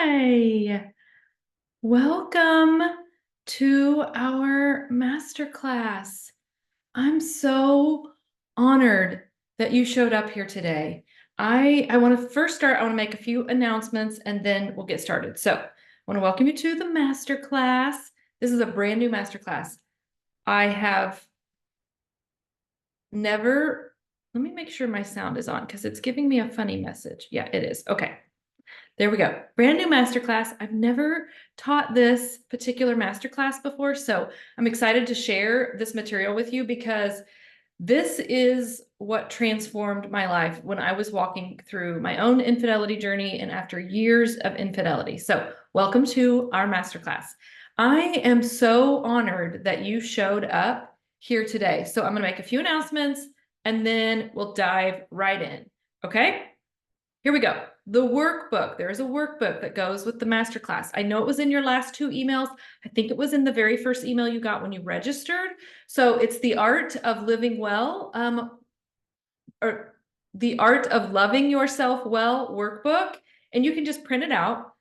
Hi, welcome to our masterclass. I'm so honored that you showed up here today. I want to first start, I want to make a few announcements and then we'll get started. So I want to welcome you to the masterclass. This is a brand new masterclass. I have never, let me make sure my sound is on because it's giving me a funny message. Yeah, it is. Okay. There we go. Brand new masterclass. I've never taught this particular masterclass before, so I'm excited to share this material with you because this is what transformed my life when I was walking through my own infidelity journey and after years of infidelity. So welcome to our masterclass. I am so honored that you showed up here today. So I'm going to make a few announcements and then we'll dive right in. Okay? Here we go. The workbook. There is a workbook that goes with the masterclass. I know it was in your last two emails. I think it was in the very first email you got when you registered. So it's the Art of Living Well, or the Art of Loving Yourself Well workbook. And you can just print it out.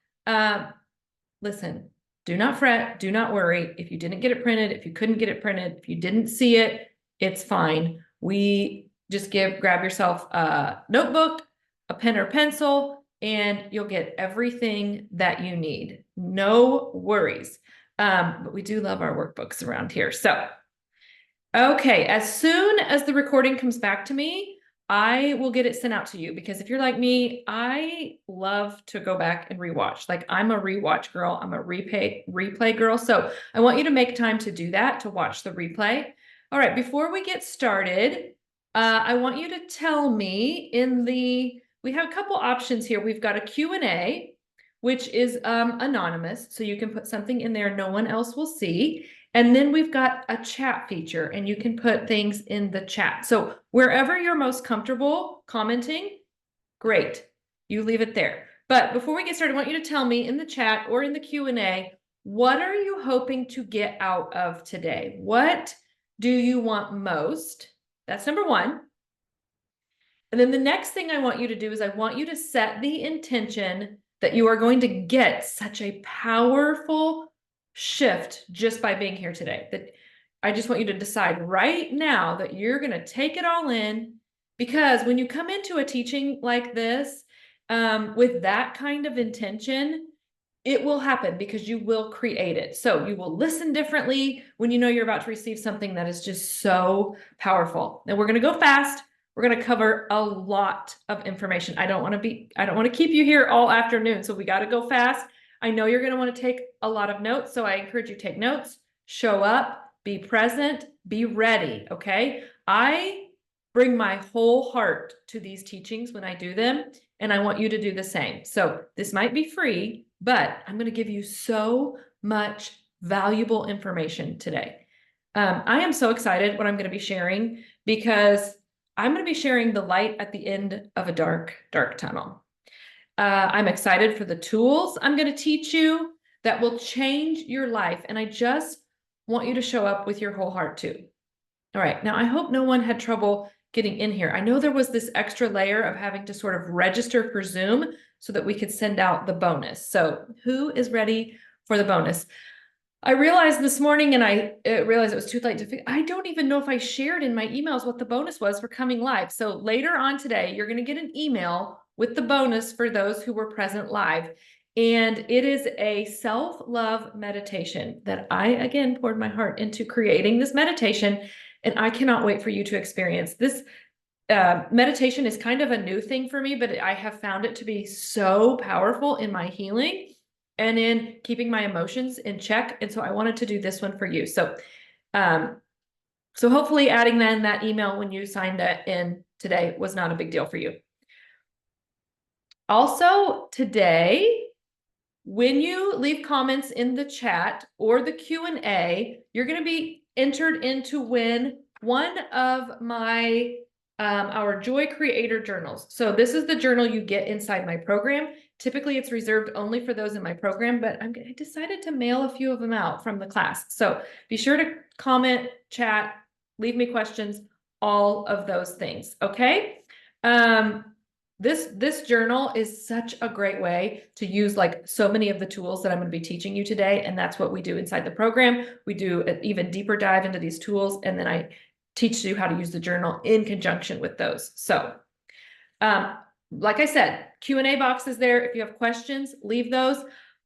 Listen, do not fret. Do not worry. If you didn't get it printed, if you couldn't get it printed, if you didn't see it, it's fine. We just grab yourself a notebook, a pen or pencil, and you'll get everything that you need. No worries. But we do love our workbooks around here. So, okay, as soon as the recording comes back to me, I will get it sent out to you because if you're like me, I love to go back and rewatch. Like I'm a rewatch girl. I'm a replay girl. So I want you to make time to do that, to watch the replay. All right, before we get started, I want you to tell me we have a couple options here. We've got a Q&A, which is anonymous. So you can put something in there no one else will see. And then we've got a chat feature and you can put things in the chat. So wherever you're most comfortable commenting, great, you leave it there. But before we get started, I want you to tell me in the chat or in the Q&A, what are you hoping to get out of today? What do you want most? That's number one. And then the next thing I want you to do is I want you to set the intention that you are going to get such a powerful shift just by being here today. That I just want you to decide right now that you're going to take it all in, because when you come into a teaching like this, with that kind of intention, it will happen because you will create it. So you will listen differently when you know you're about to receive something that is just so powerful. Now we're going to go fast. We're going to cover a lot of information. I don't want to keep you here all afternoon. So we got to go fast. I know you're going to want to take a lot of notes. So I encourage you to take notes, show up, be present, be ready. Okay. I bring my whole heart to these teachings when I do them, and I want you to do the same. So this might be free, but I'm going to give you so much valuable information today. I am so excited what I'm going to be sharing because I'm going to be sharing the light at the end of a dark, dark tunnel. I'm excited for the tools I'm going to teach you that will change your life. And I just want you to show up with your whole heart too. All right. Now, I hope no one had trouble getting in here. I know there was this extra layer of having to sort of register for Zoom so that we could send out the bonus. So who is ready for the bonus? I realized this morning, and I realized it was too late to figure. I don't even know if I shared in my emails what the bonus was for coming live. So later on today, you're going to get an email with the bonus for those who were present live. And it is a self-love meditation that I, again, poured my heart into creating this meditation. And I cannot wait for you to experience this. Meditation is kind of a new thing for me, but I have found it to be so powerful in my healing and in keeping my emotions in check. And so I wanted to do this one for you. So, so hopefully adding then that email when you signed it in today was not a big deal for you. Also today, when you leave comments in the chat or the Q&A, you're going to be entered in to win one of my our Joy Creator journals. So this is the journal you get inside my program. Typically, it's reserved only for those in my program, but I decided to mail a few of them out from the class. So be sure to comment, chat, leave me questions, all of those things, okay? this journal is such a great way to use like so many of the tools that I'm going to be teaching you today. And that's what we do inside the program. We do an even deeper dive into these tools. And then I teach you how to use the journal in conjunction with those. So, like I said, Q&A box is there. If you have questions, leave those.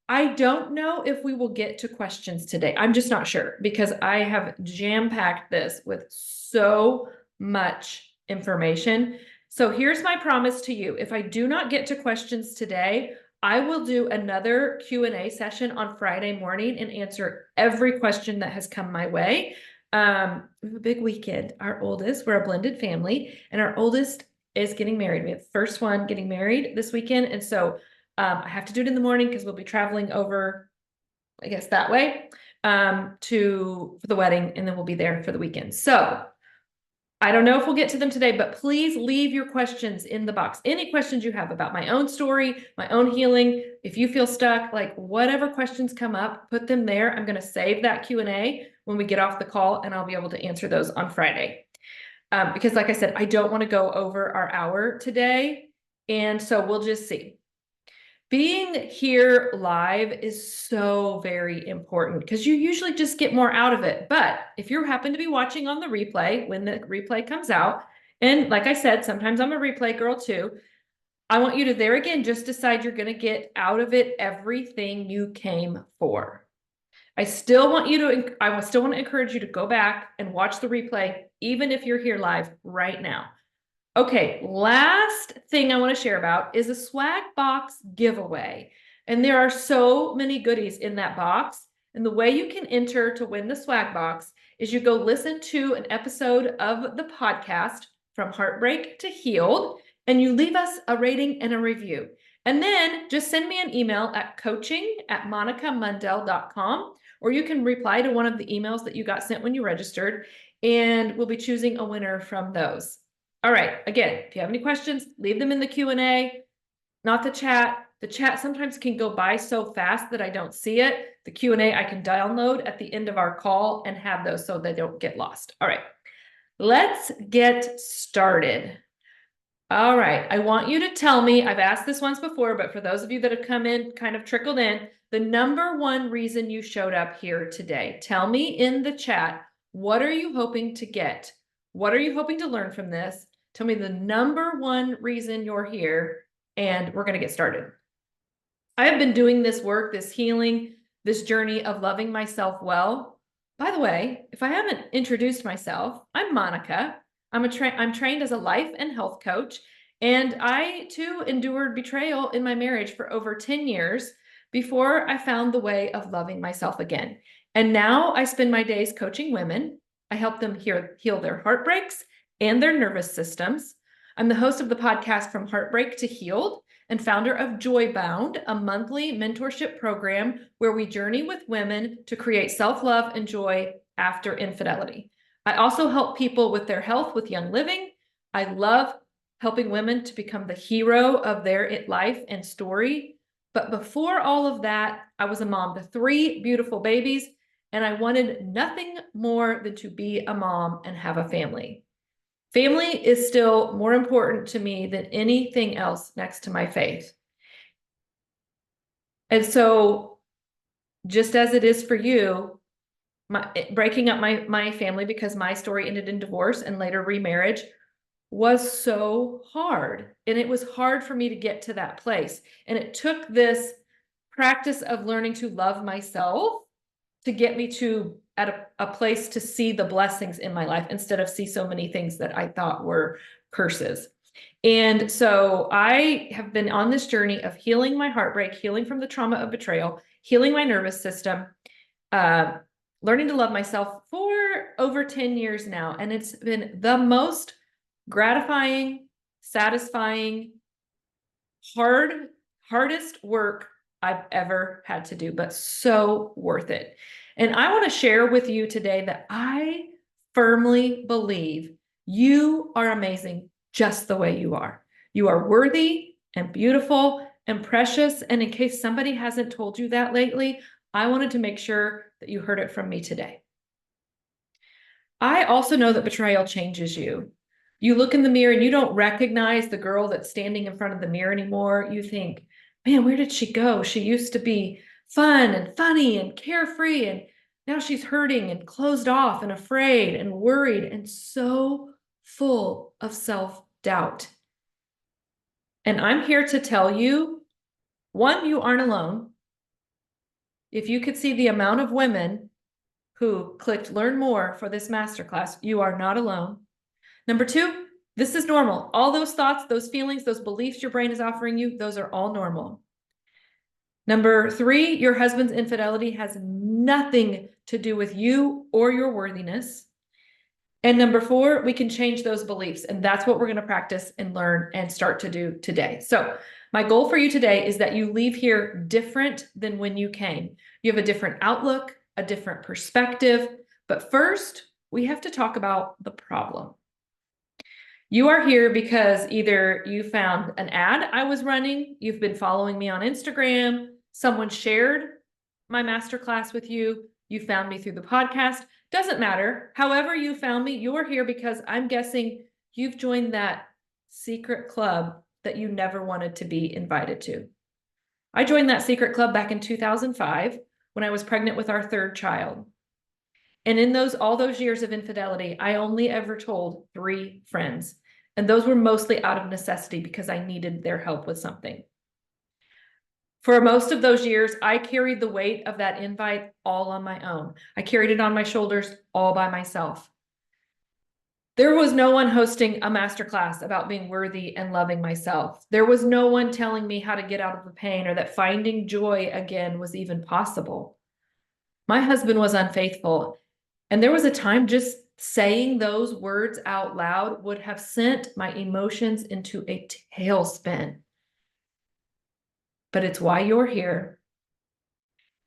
I don't know if we will get to questions today. I'm just not sure because I have jam-packed this with so much information. So here's my promise to you. If I do not get to questions today, I will do another Q&A session on Friday morning and answer every question that has come my way. We have a big weekend. Our oldest, we're a blended family, and our oldest is getting married. We have the first one getting married this weekend. And so I have to do it in the morning because we'll be traveling over, I guess, that way for the wedding, and then we'll be there for the weekend. So I don't know if we'll get to them today, but please leave your questions in the box. Any questions you have about my own story, my own healing, if you feel stuck, like whatever questions come up, put them there. I'm going to save that Q&A when we get off the call, and I'll be able to answer those on Friday. Because like I said, I don't want to go over our hour today. And so we'll just see. Being here live is so very important because you usually just get more out of it. But if you happen to be watching on the replay, when the replay comes out, and like I said, sometimes I'm a replay girl too, I want you to there again, just decide you're going to get out of it everything you came for. I still want to encourage you to go back and watch the replay, even if you're here live right now. Okay, last thing I want to share about is a swag box giveaway. And there are so many goodies in that box. And the way you can enter to win the swag box is you go listen to an episode of the podcast From Heartbreak to Healed, and you leave us a rating and a review. And then just send me an email at coaching@monicamundell.com, or you can reply to one of the emails that you got sent when you registered, and we'll be choosing a winner from those. All right, again, if you have any questions, leave them in the Q&A, not the chat. The chat sometimes can go by so fast that I don't see it. The Q&A I can download at the end of our call and have those so they don't get lost. All right, let's get started. All right, I want you to tell me, I've asked this once before, but for those of you that have come in, kind of trickled in, the number one reason you showed up here today. Tell me in the chat, what are you hoping to get? What are you hoping to learn from this? Tell me the number one reason you're here, and we're going to get started. I have been doing this work, this healing, this journey of loving myself well. By the way, if I haven't introduced myself, I'm Monica. I'm trained as a life and health coach, and I too endured betrayal in my marriage for over 10 years before I found the way of loving myself again. And now I spend my days coaching women. I help them heal their heartbreaks and their nervous systems. I'm the host of the podcast From Heartbreak to Healed and founder of Joy Bound, a monthly mentorship program where we journey with women to create self-love and joy after infidelity. I also help people with their health with Young Living. I love helping women to become the hero of their life and story. But before all of that, I was a mom to 3 beautiful babies, and I wanted nothing more than to be a mom and have a family. Family is still more important to me than anything else next to my faith. And so, just as it is for you, breaking up my family because my story ended in divorce and later remarriage was so hard. And it was hard for me to get to that place. And it took this practice of learning to love myself to get me to at a place to see the blessings in my life instead of see so many things that I thought were curses. And so I have been on this journey of healing my heartbreak, healing from the trauma of betrayal, healing my nervous system, learning to love myself for over 10 years now. And it's been the most gratifying, satisfying, hardest work I've ever had to do, but so worth it. And I want to share with you today that I firmly believe you are amazing just the way you are. You are worthy and beautiful and precious. And in case somebody hasn't told you that lately, I wanted to make sure that you heard it from me today. I also know that betrayal changes you. You look in the mirror and you don't recognize the girl that's standing in front of the mirror anymore. You think, man, where did she go? She used to be fun and funny and carefree, and now she's hurting and closed off and afraid and worried and so full of self-doubt. And I'm here to tell you, one, you aren't alone. If you could see the amount of women who clicked learn more for this masterclass, you are not alone. Number two, this is normal. All those thoughts, those feelings, those beliefs your brain is offering you, those are all normal. Number three, your husband's infidelity has nothing to do with you or your worthiness. And number four, we can change those beliefs. And that's what we're going to practice and learn and start to do today. So my goal for you today is that you leave here different than when you came. You have a different outlook, a different perspective. But first, we have to talk about the problem. You are here because either you found an ad I was running, you've been following me on Instagram, someone shared my masterclass with you, you found me through the podcast. Doesn't matter. However you found me, you're here because I'm guessing you've joined that secret club that you never wanted to be invited to. I joined that secret club back in 2005 when I was pregnant with our third child. And in all those years of infidelity, I only ever told 3 friends. And those were mostly out of necessity because I needed their help with something. For most of those years, I carried the weight of that invite all on my own. I carried it on my shoulders all by myself. There was no one hosting a masterclass about being worthy and loving myself. There was no one telling me how to get out of the pain or that finding joy again was even possible. My husband was unfaithful. And there was a time just saying those words out loud would have sent my emotions into a tailspin. But it's why you're here.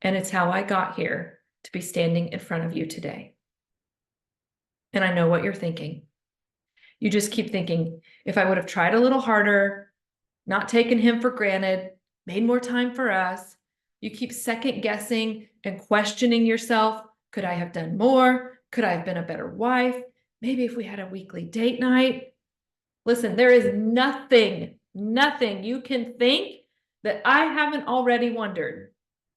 And it's how I got here to be standing in front of you today. And I know what you're thinking. You just keep thinking, if I would have tried a little harder, not taken him for granted, made more time for us, you keep second guessing and questioning yourself. Could I have done more? Could I have been a better wife? Maybe if we had a weekly date night. Listen, there is nothing you can think that I haven't already wondered.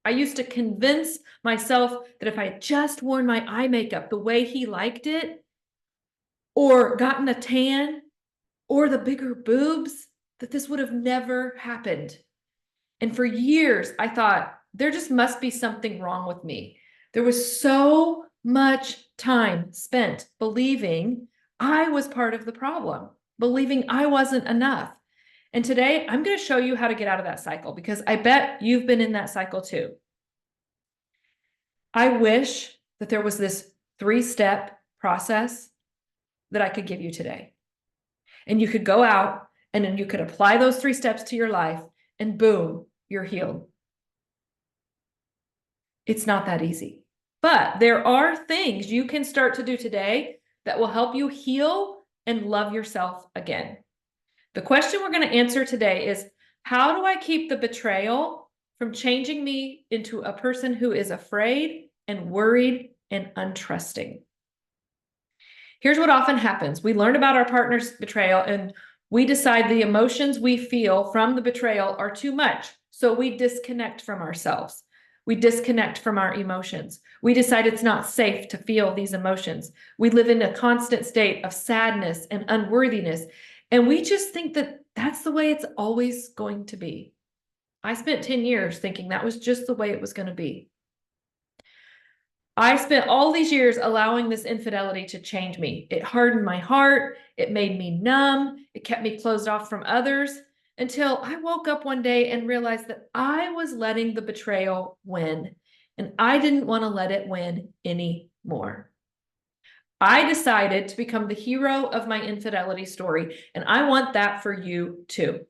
I used to convince myself that if I had just worn my eye makeup the way he liked it, or gotten a tan, or the bigger boobs, that this would have never happened. And for years, I thought, there just must be something wrong with me. There was so much time spent believing I was part of the problem, believing I wasn't enough. And today I'm going to show you how to get out of that cycle because I bet you've been in that cycle too. I wish that there was this 3-step process that I could give you today. And you could go out and then you could apply those 3 steps to your life and boom, you're healed. It's not that easy. But there are things you can start to do today that will help you heal and love yourself again. The question we're going to answer today is, how do I keep the betrayal from changing me into a person who is afraid and worried and untrusting? Here's what often happens. We learn about our partner's betrayal and we decide the emotions we feel from the betrayal are too much. So we disconnect from ourselves. We disconnect from our emotions. We decide it's not safe to feel these emotions. We live in a constant state of sadness and unworthiness. And we just think that that's the way it's always going to be. I spent 10 years thinking that was just the way it was going to be. I spent all these years allowing this infidelity to change me. It hardened my heart. It made me numb. It kept me closed off from others until I woke up one day and realized that I was letting the betrayal win, and I didn't want to let it win anymore. I decided to become the hero of my infidelity story, and I want that for you too.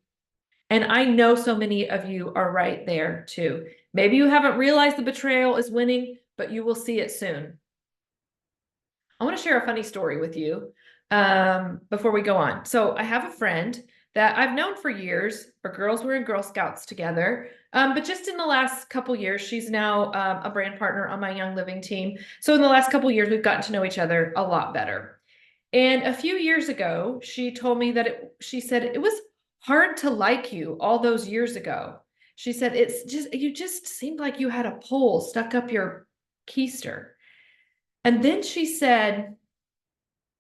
And I know so many of you are right there too. Maybe you haven't realized the betrayal is winning, but you will see it soon. I want to share a funny story with you before we go on. So I have a friend that I've known for years. Our girls were in Girl Scouts together. But just in the last couple years, she's now a brand partner on my Young Living team. So in the last couple years, we've gotten to know each other a lot better. And a few years ago, she told me that she said it was hard to like you all those years ago. She said, you just seemed like you had a pole stuck up your keister. And then she said,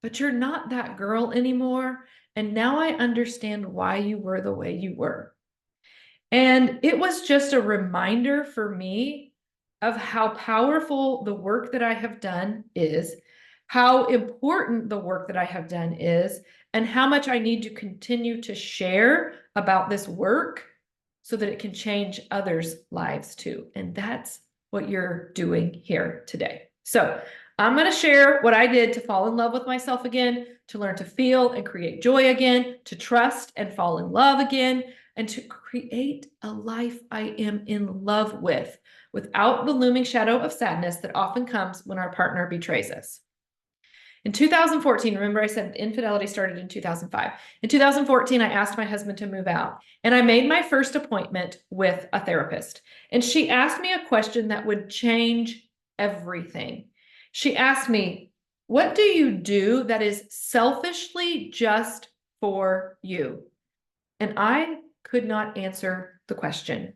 but you're not that girl anymore. And now I understand why you were the way you were. And it was just a reminder for me of how powerful the work that I have done is, how important the work that I have done is, and how much I need to continue to share about this work so that it can change others' lives too. And that's what you're doing here today. So I'm going to share what I did to fall in love with myself again, to learn to feel and create joy again, to trust and fall in love again, and to create a life I am in love with, without the looming shadow of sadness that often comes when our partner betrays us. In 2014, remember I said infidelity started in 2005. In 2014, I asked my husband to move out, and I made my first appointment with a therapist. And she asked me a question that would change everything. She asked me, what do you do that is selfishly just for you? And I could not answer the question.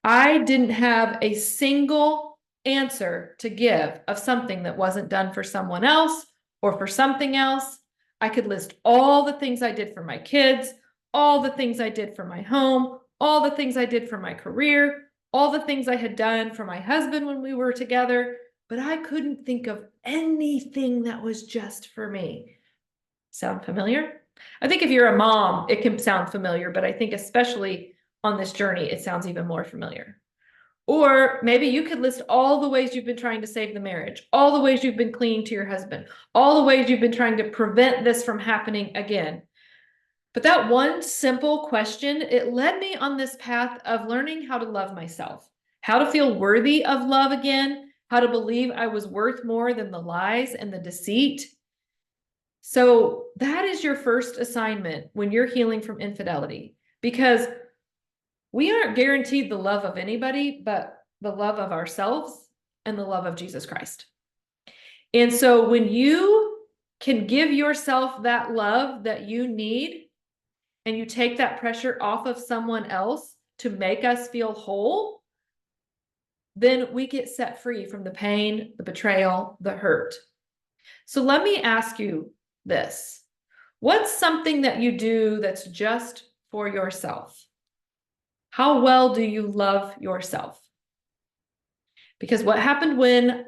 I didn't have a single answer to give of something that wasn't done for someone else or for something else. I could list all the things I did for my kids, all the things I did for my home, all the things I did for my career, all the things I had done for my husband when we were together, but I couldn't think of anything that was just for me. Sound familiar? I think if you're a mom, it can sound familiar, but I think especially on this journey, it sounds even more familiar. Or maybe you could list all the ways you've been trying to save the marriage, all the ways you've been clinging to your husband, all the ways you've been trying to prevent this from happening again. But that one simple question, it led me on this path of learning how to love myself, how to feel worthy of love again, how to believe I was worth more than the lies and the deceit. So that is your first assignment when you're healing from infidelity, because we aren't guaranteed the love of anybody, but the love of ourselves and the love of Jesus Christ. And so when you can give yourself that love that you need, and you take that pressure off of someone else to make us feel whole, then we get set free from the pain, the betrayal, the hurt. So let me ask you this. What's something that you do that's just for yourself? How well do you love yourself? Because what happened when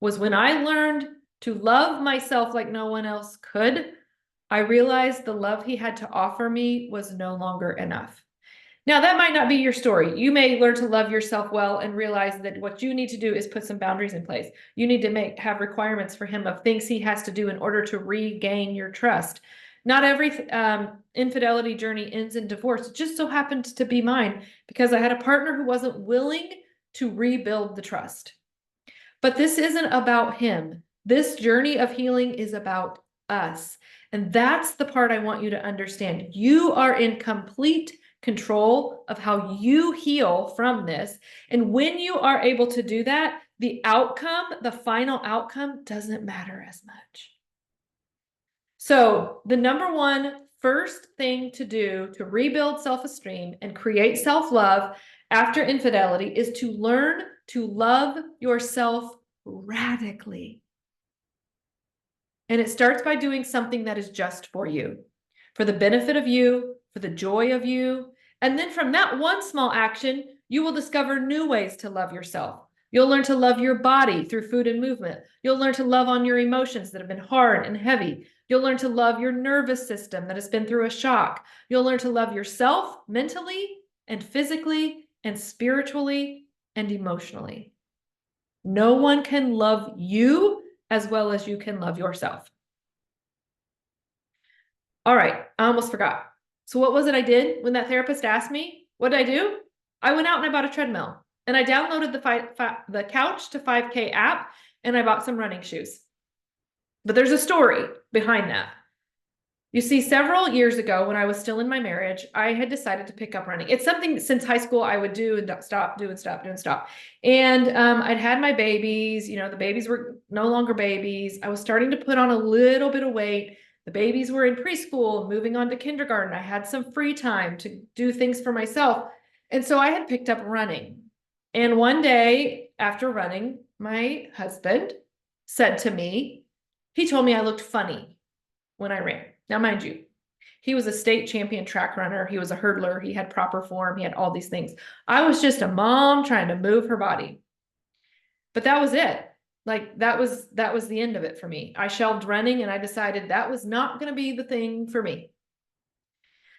I learned to love myself like no one else could, I realized the love he had to offer me was no longer enough. Now, that might not be your story. You may learn to love yourself well and realize that what you need to do is put some boundaries in place. You need to have requirements for him of things he has to do in order to regain your trust. Not every infidelity journey ends in divorce. It just so happened to be mine because I had a partner who wasn't willing to rebuild the trust. But this isn't about him. This journey of healing is about us. And that's the part I want you to understand. You are in complete control of how you heal from this. And when you are able to do that, the outcome, the final outcome, doesn't matter as much. So the number one first thing to do to rebuild self-esteem and create self-love after infidelity is to learn to love yourself radically. And it starts by doing something that is just for you, for the benefit of you, for the joy of you. And then from that one small action, you will discover new ways to love yourself. You'll learn to love your body through food and movement. You'll learn to love on your emotions that have been hard and heavy. You'll learn to love your nervous system that has been through a shock. You'll learn to love yourself mentally and physically and spiritually and emotionally. No one can love you as well as you can love yourself. All right, I almost forgot. So what was it I did when that therapist asked me? What did I do? I went out and I bought a treadmill, and I downloaded the Couch to 5K app, and I bought some running shoes. But there's a story behind that. You see, several years ago when I was still in my marriage, I had decided to pick up running. It's something since high school I would do and stop, do and stop, do and stop. And I'd had my babies, the babies were no longer babies. I was starting to put on a little bit of weight. The babies were in preschool, moving on to kindergarten. I had some free time to do things for myself. And so I had picked up running. And one day after running, my husband said to me, he told me I looked funny when I ran. Now, mind you, he was a state champion track runner. He was a hurdler. He had proper form. He had all these things. I was just a mom trying to move her body. But that was it. Like that was the end of it for me. I shelved running and I decided that was not going to be the thing for me.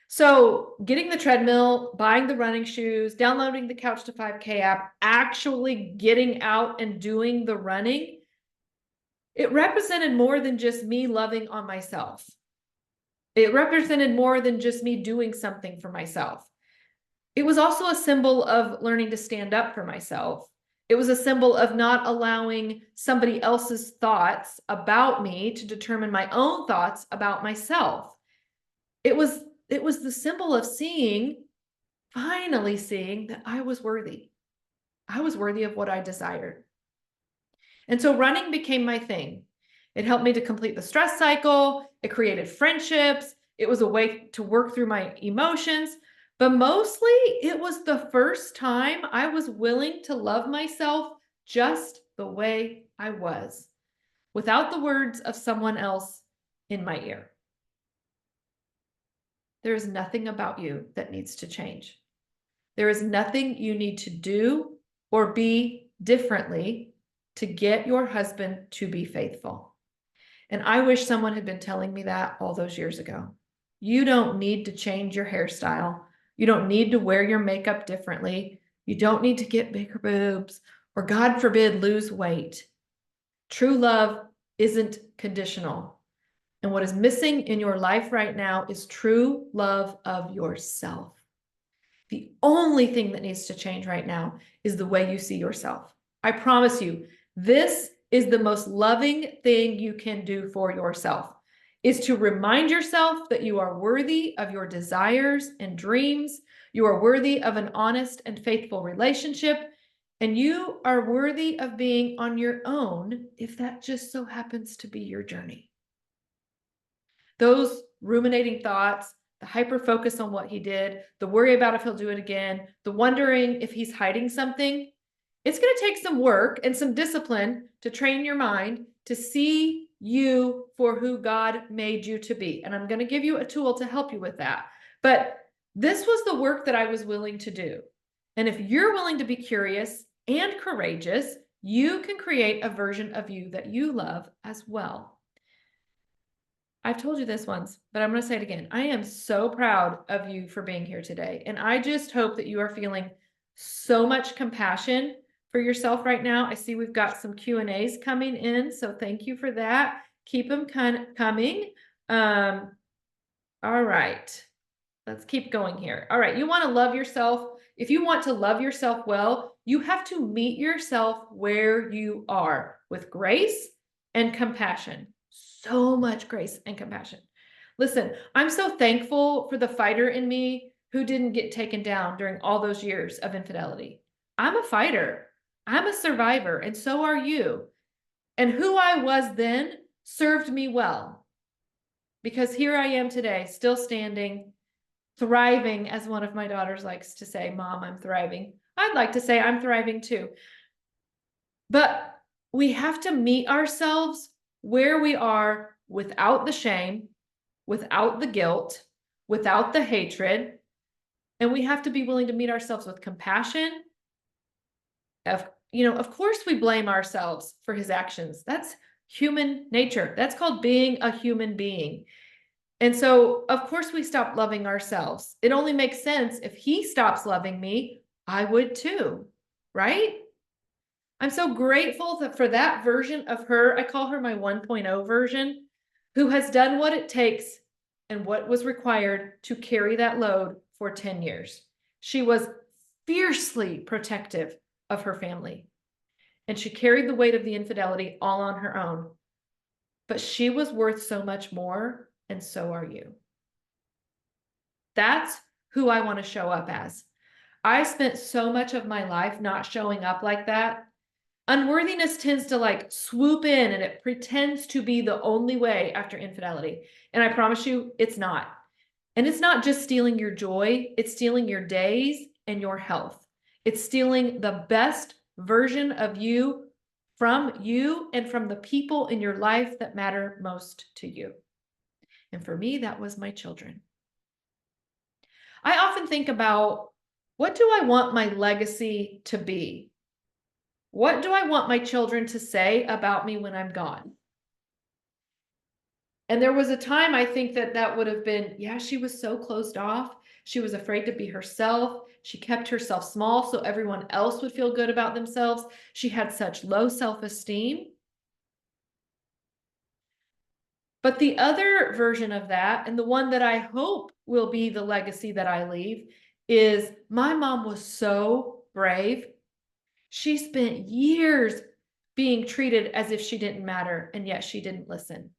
So getting the treadmill, buying the running shoes, downloading the Couch to 5K app, actually getting out and doing the running, it represented more than just me loving on myself. It represented more than just me doing something for myself. It was also a symbol of learning to stand up for myself. It was a symbol of not allowing somebody else's thoughts about me to determine my own thoughts about myself. It was the symbol of finally seeing that I was worthy. I was worthy of what I desired. And so running became my thing. It helped me to complete the stress cycle. It created friendships. It was a way to work through my emotions. But mostly, it was the first time I was willing to love myself just the way I was, without the words of someone else in my ear. There is nothing about you that needs to change. There is nothing you need to do or be differently to get your husband to be faithful. And I wish someone had been telling me that all those years ago. You don't need to change your hairstyle. You don't need to wear your makeup differently. You don't need to get bigger boobs or, God forbid, lose weight. True love isn't conditional. And what is missing in your life right now is true love of yourself. The only thing that needs to change right now is the way you see yourself. I promise you, this is the most loving thing you can do for yourself, is to remind yourself that you are worthy of your desires and dreams. You are worthy of an honest and faithful relationship, and you are worthy of being on your own if that just so happens to be your journey. Those ruminating thoughts, the hyper focus on what he did, the worry about if he'll do it again, the wondering if he's hiding something, it's going to take some work and some discipline to train your mind to see you for who God made you to be. And I'm going to give you a tool to help you with that. But this was the work that I was willing to do. And if you're willing to be curious and courageous, you can create a version of you that you love as well. I've told you this once, but I'm going to say it again. I am so proud of you for being here today. And I just hope that you are feeling so much compassion for yourself right now. I see we've got some Q&As coming in, so thank you for that. Keep them coming. All right, let's keep going here. All right, you want to love yourself. If you want to love yourself well, you have to meet yourself where you are with grace and compassion. So much grace and compassion. Listen, I'm so thankful for the fighter in me who didn't get taken down during all those years of infidelity. I'm a fighter. I'm a survivor, and so are you. And who I was then served me well, because here I am today, still standing, thriving, as one of my daughters likes to say, Mom, I'm thriving. I'd like to say I'm thriving too. But we have to meet ourselves where we are without the shame, without the guilt, without the hatred. And we have to be willing to meet ourselves with compassion. Of course we blame ourselves for his actions. That's human nature. That's called being a human being. And so, of course, we stop loving ourselves. It only makes sense if he stops loving me, I would too, right? I'm so grateful for that version of her. I call her my 1.0 version, who has done what it takes and what was required to carry that load for 10 years. She was fiercely protective of her family, and she carried the weight of the infidelity all on her own. But she was worth so much more, and so are you. That's who I want to show up as. I spent so much of my life not showing up like that. Unworthiness tends to like swoop in and it pretends to be the only way after infidelity. And I promise you, it's not. And it's not just stealing your joy, it's stealing your days and your health. It's stealing the best version of you from you and from the people in your life that matter most to you. And for me, that was my children. I often think about, what do I want my legacy to be? What do I want my children to say about me when I'm gone? And there was a time I think that would have been, yeah, she was so closed off. She was afraid to be herself. She kept herself small so everyone else would feel good about themselves. She had such low self-esteem. But the other version of that, and the one that I hope will be the legacy that I leave, is my mom was so brave. She spent years being treated as if she didn't matter, and yet she didn't listen.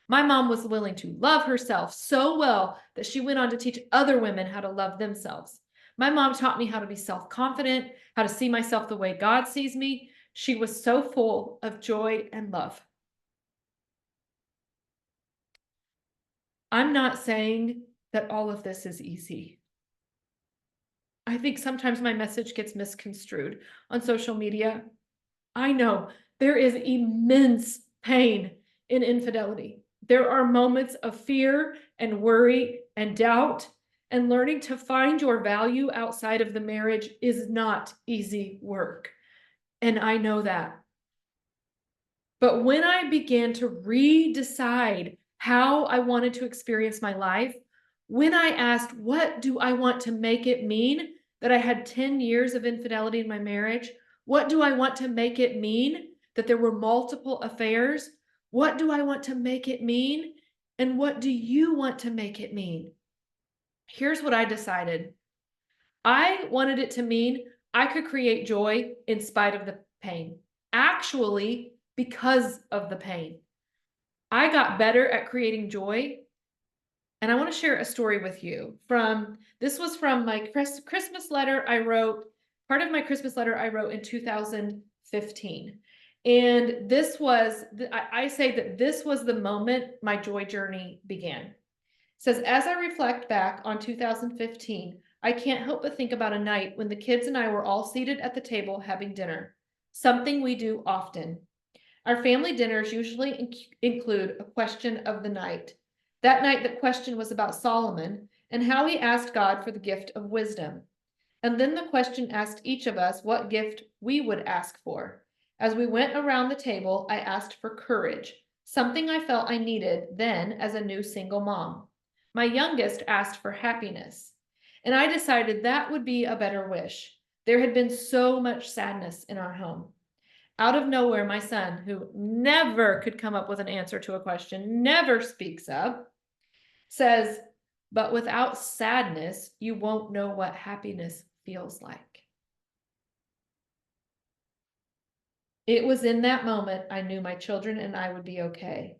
My mom was willing to love herself so well that she went on to teach other women how to love themselves. My mom taught me how to be self-confident, how to see myself the way God sees me. She was so full of joy and love. I'm not saying that all of this is easy. I think sometimes my message gets misconstrued on social media. I know there is immense pain in infidelity. There are moments of fear and worry and doubt, and learning to find your value outside of the marriage is not easy work. And I know that. But when I began to redecide how I wanted to experience my life, when I asked, what do I want to make it mean that I had 10 years of infidelity in my marriage? What do I want to make it mean that there were multiple affairs? What do I want to make it mean? And what do you want to make it mean? Here's what I decided. I wanted it to mean I could create joy in spite of the pain. Actually, because of the pain. I got better at creating joy. And I want to share a story with you this was from my Christmas letter I wrote, part of my Christmas letter I wrote in 2015. And this was, I say that this was the moment my joy journey began. It says, as I reflect back on 2015, I can't help but think about a night when the kids and I were all seated at the table having dinner, something we do often. Our family dinners usually include a question of the night. That night, the question was about Solomon and how he asked God for the gift of wisdom. And then the question asked each of us what gift we would ask for. As we went around the table, I asked for courage, something I felt I needed then as a new single mom. My youngest asked for happiness, and I decided that would be a better wish. There had been so much sadness in our home. Out of nowhere, my son, who never could come up with an answer to a question, never speaks up, says, but without sadness, you won't know what happiness feels like. It was in that moment I knew my children and I would be okay,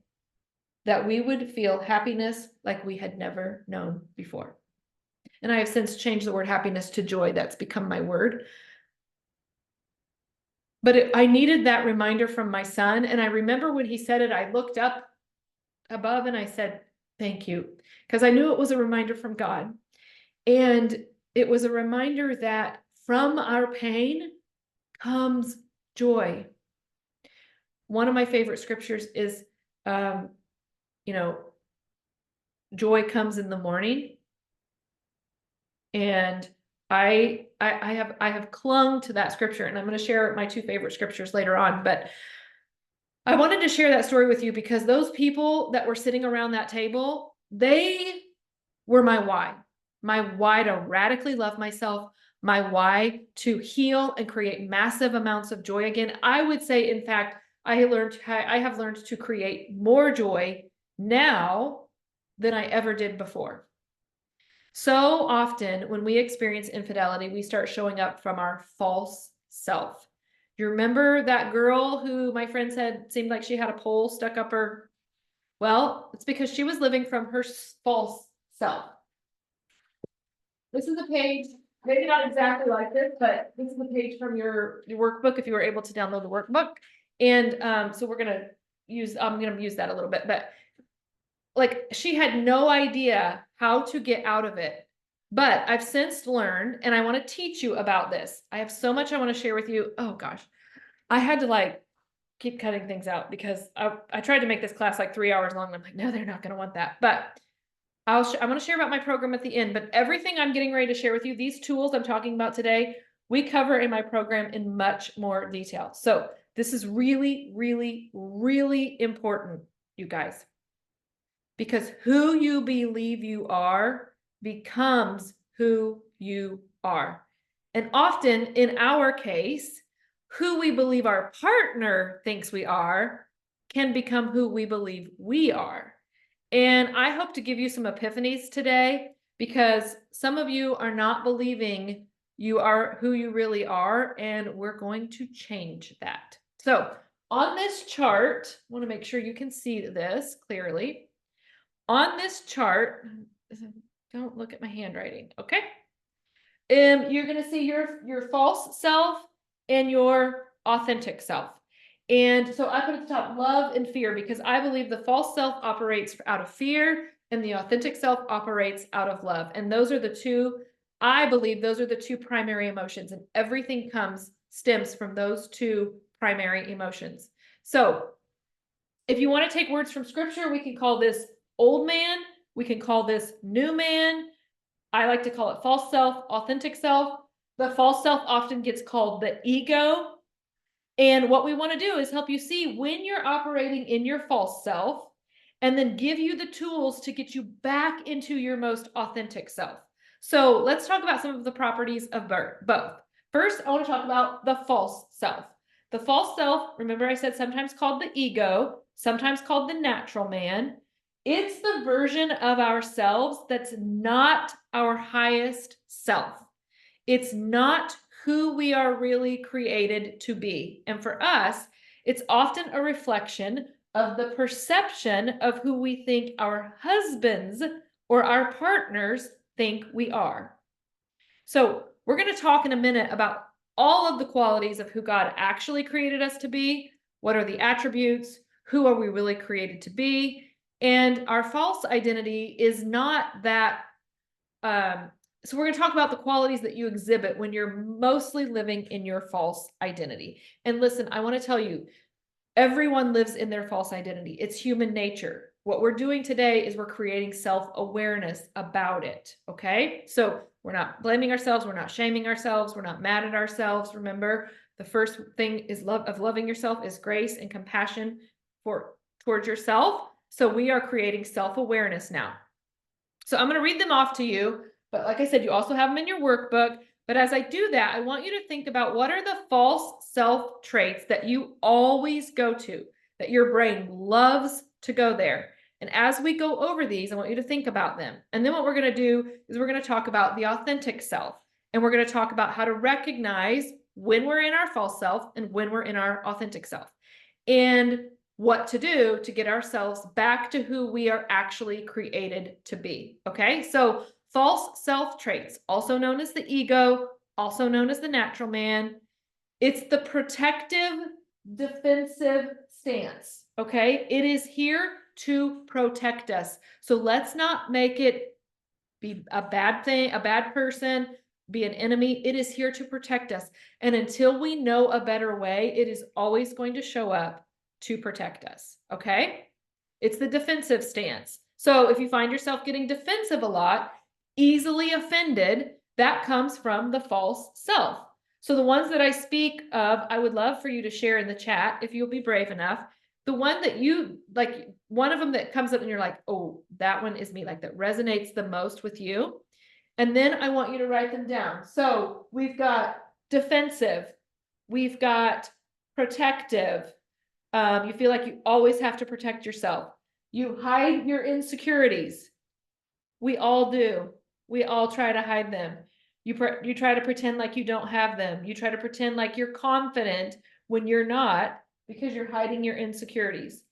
that we would feel happiness like we had never known before. And I have since changed the word happiness to joy. That's become my word. But I needed that reminder from my son. And I remember when he said it, I looked up above and I said, thank you, because I knew it was a reminder from God. And it was a reminder that from our pain comes joy. One of my favorite scriptures is, joy comes in the morning. And I have clung to that scripture, and I'm going to share my two favorite scriptures later on, but I wanted to share that story with you because those people that were sitting around that table, they were my why to radically love myself, my why to heal and create massive amounts of joy again. I would say, in fact, I have learned to create more joy now than I ever did before. So often when we experience infidelity, we start showing up from our false self. You remember that girl who my friend said seemed like she had a pole stuck up her? Well, it's because she was living from her false self. This is a page maybe not exactly like this, but this is the page from your workbook, if you were able to download the workbook. And so I'm gonna use that a little bit, but like she had no idea how to get out of it. But I've since learned, and I want to teach you about this. I have so much I want to share with you. Oh gosh, I had to like keep cutting things out because I tried to make this class like 3 hours long. And I'm like, no, they're not going to want that. But I'm going to share about my program at the end. But everything I'm getting ready to share with you, these tools I'm talking about today, we cover in my program in much more detail. So this is really, really, really important, you guys, because who you believe you are becomes who you are. And often in our case, who we believe our partner thinks we are can become who we believe we are. And I hope to give you some epiphanies today, because some of you are not believing you are who you really are, and we're going to change that. So on this chart, I want to make sure you can see this clearly. On this chart, don't look at my handwriting, okay? You're going to see your false self and your authentic self. And so I put at the top love and fear, because I believe the false self operates out of fear and the authentic self operates out of love. And those are the two, I believe those are the two primary emotions, and everything stems from those two primary emotions. So if you want to take words from scripture, we can call this old man. We can call this new man. I like to call it false self, authentic self. The false self often gets called the ego. And what we want to do is help you see when you're operating in your false self, and then give you the tools to get you back into your most authentic self. So let's talk about some of the properties of both. First, I want to talk about the false self. The false self, remember I said sometimes called the ego, sometimes called the natural man. It's the version of ourselves that's not our highest self. It's not who we are really created to be. And for us, it's often a reflection of the perception of who we think our husbands or our partners think we are. So we're going to talk in a minute about all of the qualities of who God actually created us to be. What are the attributes? Who are we really created to be? And our false identity is not that. So we're going to talk about the qualities that you exhibit when you're mostly living in your false identity. And listen, I want to tell you, everyone lives in their false identity. It's human nature. What we're doing today is we're creating self-awareness about it. Okay. So we're not blaming ourselves. We're not shaming ourselves. We're not mad at ourselves. Remember, the first thing is loving yourself is grace and compassion towards yourself. So we are creating self-awareness now. So I'm going to read them off to you. But like I said, you also have them in your workbook. But as I do that, I want you to think about what are the false self traits that you always go to, that your brain loves to go there. And as we go over these, I want you to think about them. And then what we're going to do is we're going to talk about the authentic self. And we're going to talk about how to recognize when we're in our false self and when we're in our authentic self. And what to do to get ourselves back to who we are actually created to be. Okay, so false self traits, also known as the ego, also known as the natural man. It's the protective, defensive stance. Okay, it is here to protect us. So let's not make it be a bad thing, a bad person, be an enemy. It is here to protect us. And until we know a better way, it is always going to show up to protect us. Okay? It's the defensive stance. So if you find yourself getting defensive a lot, easily offended, that comes from the false self. So the ones that I speak of, I would love for you to share in the chat if you'll be brave enough. The one that you like, one of them that comes up and you're like, oh, that one is me, like that resonates the most with you. And then I want you to write them down. So we've got defensive, we've got protective. You feel like you always have to protect yourself. You hide your insecurities. We all do. We all try to hide them. You try to pretend like you don't have them. You try to pretend like you're confident when you're not, because you're hiding your insecurities.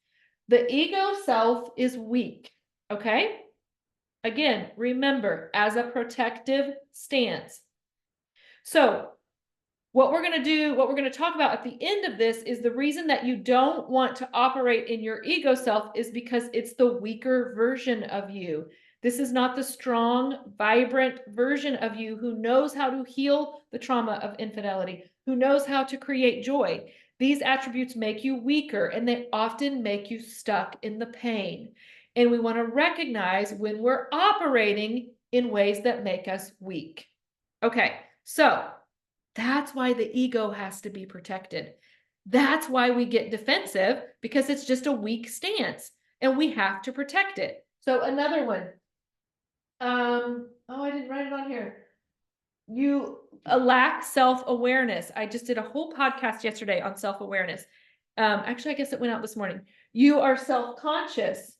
The ego self is weak. Okay? Again, remember, as a protective stance. So what we're going to do, what we're going to talk about at the end of this is the reason that you don't want to operate in your ego self is because it's the weaker version of you. This is not the strong, vibrant version of you who knows how to heal the trauma of infidelity, who knows how to create joy. These attributes make you weaker, and they often make you stuck in the pain. And we want to recognize when we're operating in ways that make us weak. Okay, so that's why the ego has to be protected. That's why we get defensive, because it's just a weak stance and we have to protect it. So another one. Oh, I didn't write it on here. You lack self-awareness. I just did a whole podcast yesterday on self-awareness. Actually, I guess it went out this morning. You are self-conscious.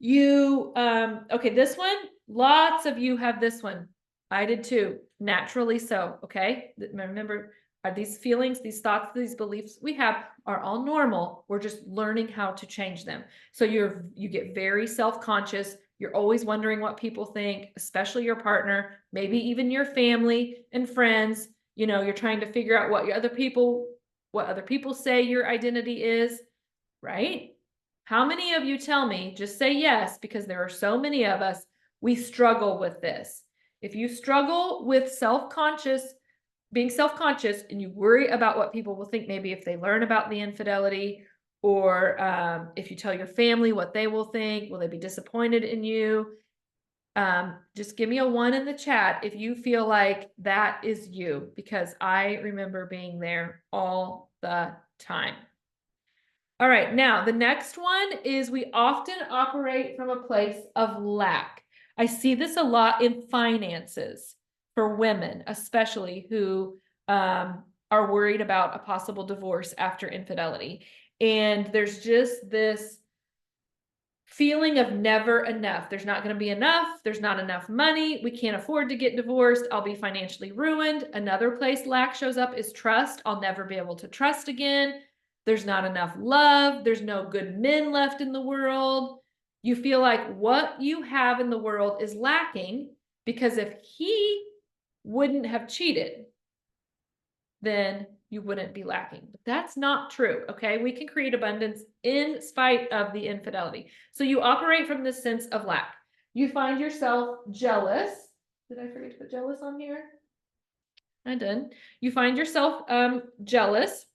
Okay, this one, lots of you have this one. I did too, naturally so, okay? Remember, are these feelings, these thoughts, these beliefs we have are all normal. We're just learning how to change them. So you get very self-conscious. You're always wondering what people think, especially your partner, maybe even your family and friends. You know, you're trying to figure out what other people say your identity is, right? How many of you tell me, just say yes, because there are so many of us, we struggle with this. If you struggle with being self-conscious, and you worry about what people will think, maybe if they learn about the infidelity, or if you tell your family what they will think, will they be disappointed in you? Just give me a 1 in the chat if you feel like that is you, because I remember being there all the time. All right, now the next one is we often operate from a place of lack. I see this a lot in finances for women, especially who are worried about a possible divorce after infidelity. And there's just this feeling of never enough. There's not going to be enough. There's not enough money. We can't afford to get divorced. I'll be financially ruined. Another place lack shows up is trust. I'll never be able to trust again. There's not enough love. There's no good men left in the world. You feel like what you have in the world is lacking, because if he wouldn't have cheated, then you wouldn't be lacking. But that's not true, okay? We can create abundance in spite of the infidelity. So you operate from this sense of lack. You find yourself jealous. Did I forget to put jealous on here? I did. You find yourself jealous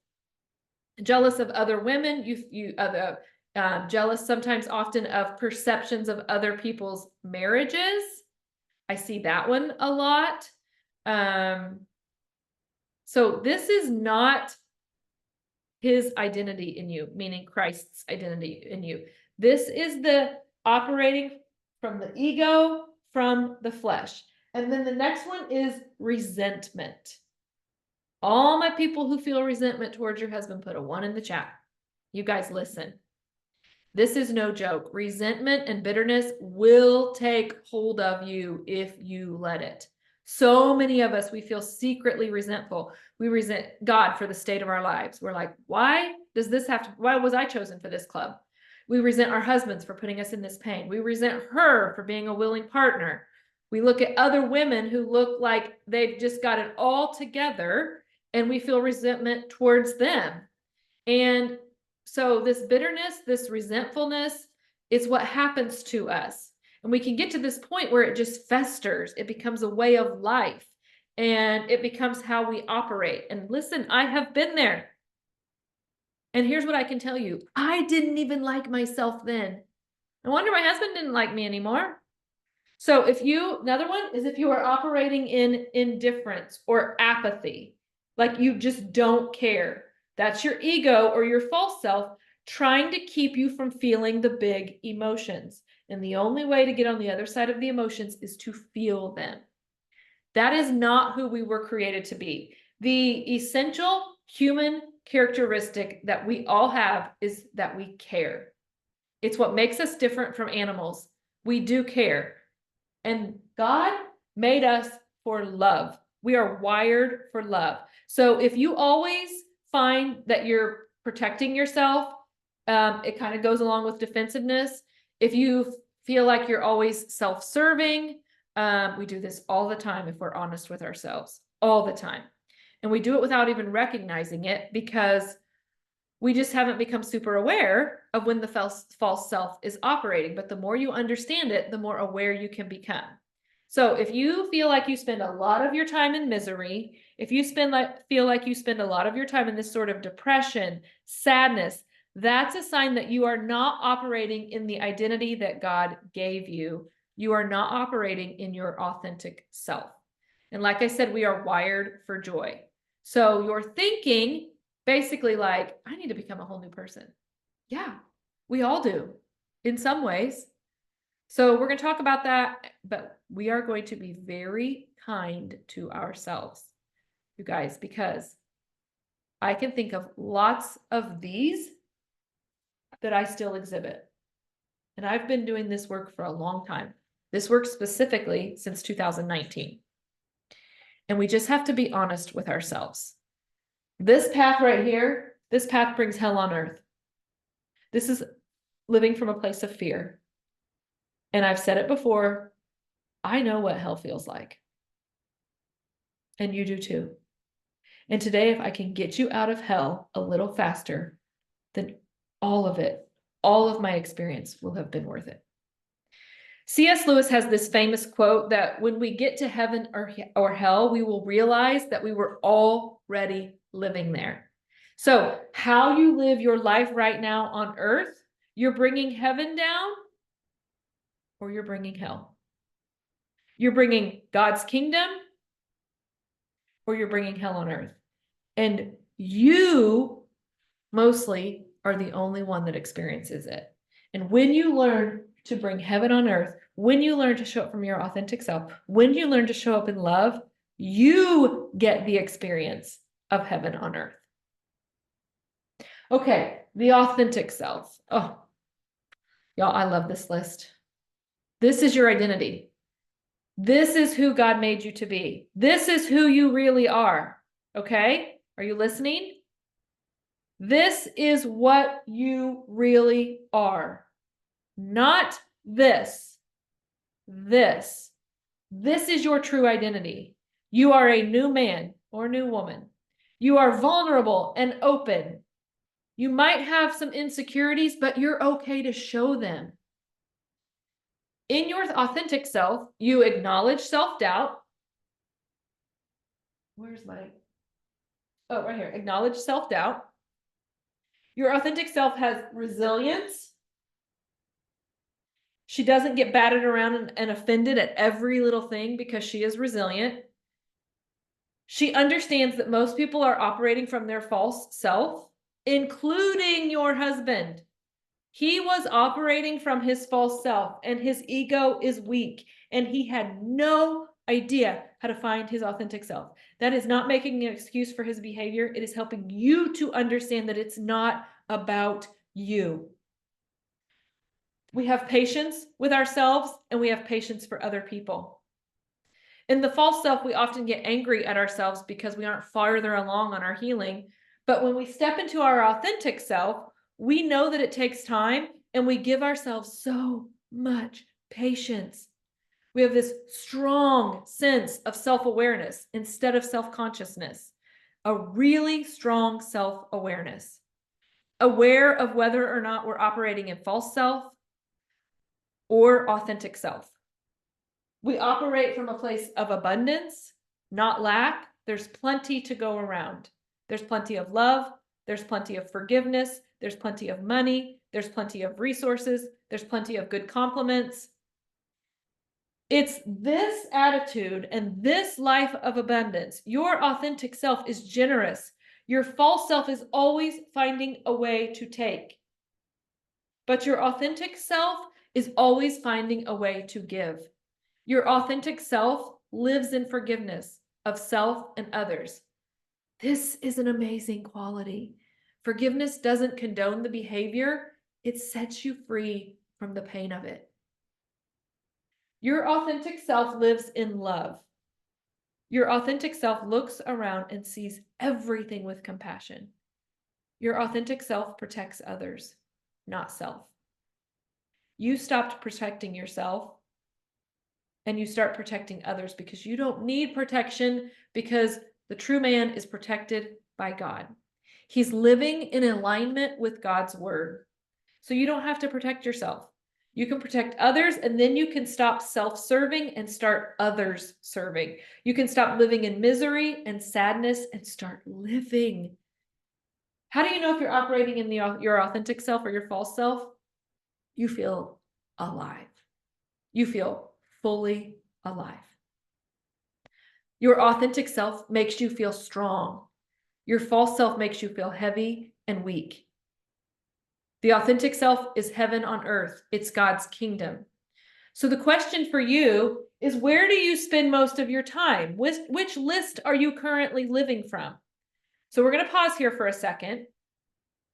of other women. Jealous sometimes often of perceptions of other people's marriages. I see that one a lot. So this is not his identity in you, meaning Christ's identity in you. This is the operating from the ego, from the flesh. And then the next one is resentment. All my people who feel resentment towards your husband, put a 1 in the chat. You guys listen. This is no joke. Resentment and bitterness will take hold of you if you let it. So many of us, we feel secretly resentful. We resent God for the state of our lives. We're like, why was I chosen for this club? We resent our husbands for putting us in this pain. We resent her for being a willing partner. We look at other women who look like they've just got it all together, and we feel resentment towards them. And so this bitterness, this resentfulness is what happens to us. And we can get to this point where it just festers. It becomes a way of life, and it becomes how we operate. And listen, I have been there. And here's what I can tell you. I didn't even like myself then. No wonder my husband didn't like me anymore. So another one is if you are operating in indifference or apathy, like you just don't care. That's your ego or your false self trying to keep you from feeling the big emotions. And the only way to get on the other side of the emotions is to feel them. That is not who we were created to be. The essential human characteristic that we all have is that we care. It's what makes us different from animals. We do care. And God made us for love. We are wired for love. So if you always find that you're protecting yourself, it kind of goes along with defensiveness. If you feel like you're always self-serving, We do this all the time if we're honest with ourselves, all the time. And we do it without even recognizing it because we just haven't become super aware of when the false self is operating. But the more you understand it, the more aware you can become. So if you feel like you spend a lot of your time in misery, if you feel like you spend a lot of your time in this sort of depression, sadness, that's a sign that you are not operating in the identity that God gave you. You are not operating in your authentic self. And like I said, we are wired for joy. So you're thinking basically like, I need to become a whole new person. Yeah, we all do in some ways. So we're going to talk about that, but we are going to be very kind to ourselves, you guys, because I can think of lots of these that I still exhibit. And I've been doing this work for a long time. This work specifically since 2019. And we just have to be honest with ourselves. This path right here, this path brings hell on earth. This is living from a place of fear. And I've said it before, I know what hell feels like. And you do too. And today, if I can get you out of hell a little faster, then all of it, all of my experience will have been worth it. C.S. Lewis has this famous quote that when we get to heaven or hell, we will realize that we were already living there. So how you live your life right now on earth, you're bringing heaven down or you're bringing hell. You're bringing God's kingdom or you're bringing hell on earth. And you mostly are the only one that experiences it. And when you learn to bring heaven on earth, when you learn to show up from your authentic self, when you learn to show up in love, you get the experience of heaven on earth. Okay, the authentic self. Oh, y'all, I love this list. This is your identity. This is who God made you to be. This is who you really are. Okay? Are you listening? This is what you really are. Not this. This. This is your true identity. You are a new man or new woman. You are vulnerable and open. You might have some insecurities, but you're okay to show them. In your authentic self, you acknowledge self-doubt. Where's my... Oh, right here. Acknowledge self-doubt. Your authentic self has resilience. She doesn't get batted around and offended at every little thing because she is resilient. She understands that most people are operating from their false self, including your husband. He was operating from his false self and his ego is weak and he had no idea how to find his authentic self. That is not making an excuse for his behavior. It is helping you to understand that it's not about you. We have patience with ourselves and we have patience for other people. In the false self, we often get angry at ourselves because we aren't farther along on our healing. But when we step into our authentic self, we know that it takes time and we give ourselves so much patience. We have this strong sense of self-awareness instead of self-consciousness, a really strong self-awareness, aware of whether or not we're operating in false self or authentic self. We operate from a place of abundance, not lack. There's plenty to go around. There's plenty of love. There's plenty of forgiveness. There's plenty of money. There's plenty of resources. There's plenty of good compliments. It's this attitude and this life of abundance. Your authentic self is generous. Your false self is always finding a way to take. But your authentic self is always finding a way to give. Your authentic self lives in forgiveness of self and others. This is an amazing quality. Forgiveness doesn't condone the behavior. It sets you free from the pain of it. Your authentic self lives in love. Your authentic self looks around and sees everything with compassion. Your authentic self protects others, not self. You stopped protecting yourself, and you start protecting others because you don't need protection, because the true man is protected by God. He's living in alignment with God's word. So you don't have to protect yourself. You can protect others, and then you can stop self-serving and start others serving. You can stop living in misery and sadness and start living. How do you know if you're operating in your authentic self or your false self? You feel alive. You feel fully alive. Your authentic self makes you feel strong. Your false self makes you feel heavy and weak. The authentic self is heaven on earth. It's God's kingdom. So the question for you is, where do you spend most of your time? Which list are you currently living from? So we're going to pause here for a second.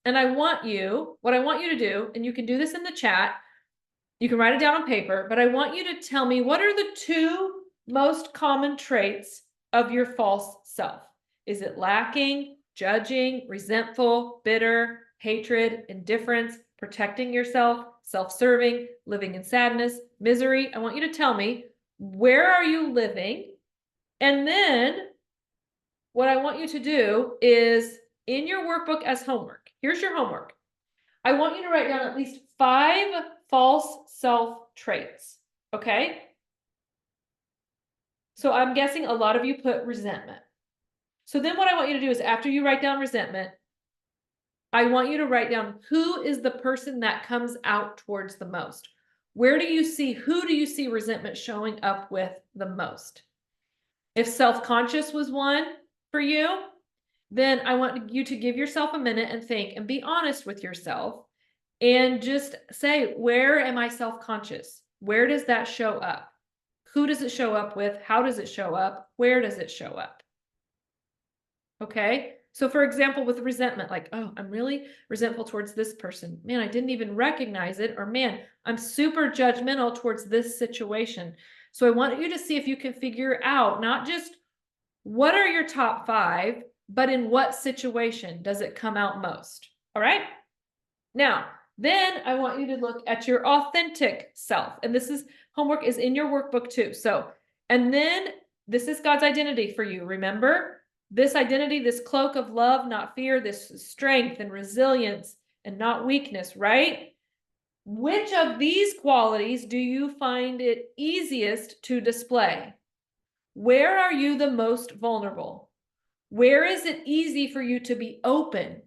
And what I want you to do, and you can do this in the chat, you can write it down on paper, but I want you to tell me, what are the 2 most common traits of your false self? Is it lacking, judging, resentful, bitter, hatred, indifference, protecting yourself, self-serving, living in sadness, misery? I want you to tell me, where are you living? And then what I want you to do is, in your workbook as homework, here's your homework. I want you to write down at least 5 false self traits, okay? So I'm guessing a lot of you put resentment. So then what I want you to do is, after you write down resentment, I want you to write down, who is the person that comes out towards the most? Who do you see resentment showing up with the most? If self-conscious was one for you, then I want you to give yourself a minute and think and be honest with yourself and just say, where am I self-conscious? Where does that show up? Who does it show up with? How does it show up? Where does it show up? Okay. So for example, with resentment, like, oh, I'm really resentful towards this person. Man, I didn't even recognize it. Or man, I'm super judgmental towards this situation. So I want you to see if you can figure out not just what are your top 5, but in what situation does it come out most? All right. Now, then I want you to look at your authentic self. And homework is in your workbook too. So, and then this is God's identity for you. Remember this identity, this cloak of love, not fear, this strength and resilience and not weakness, right? Which of these qualities do you find it easiest to display? Where are you the most vulnerable? Where is it easy for you to be open?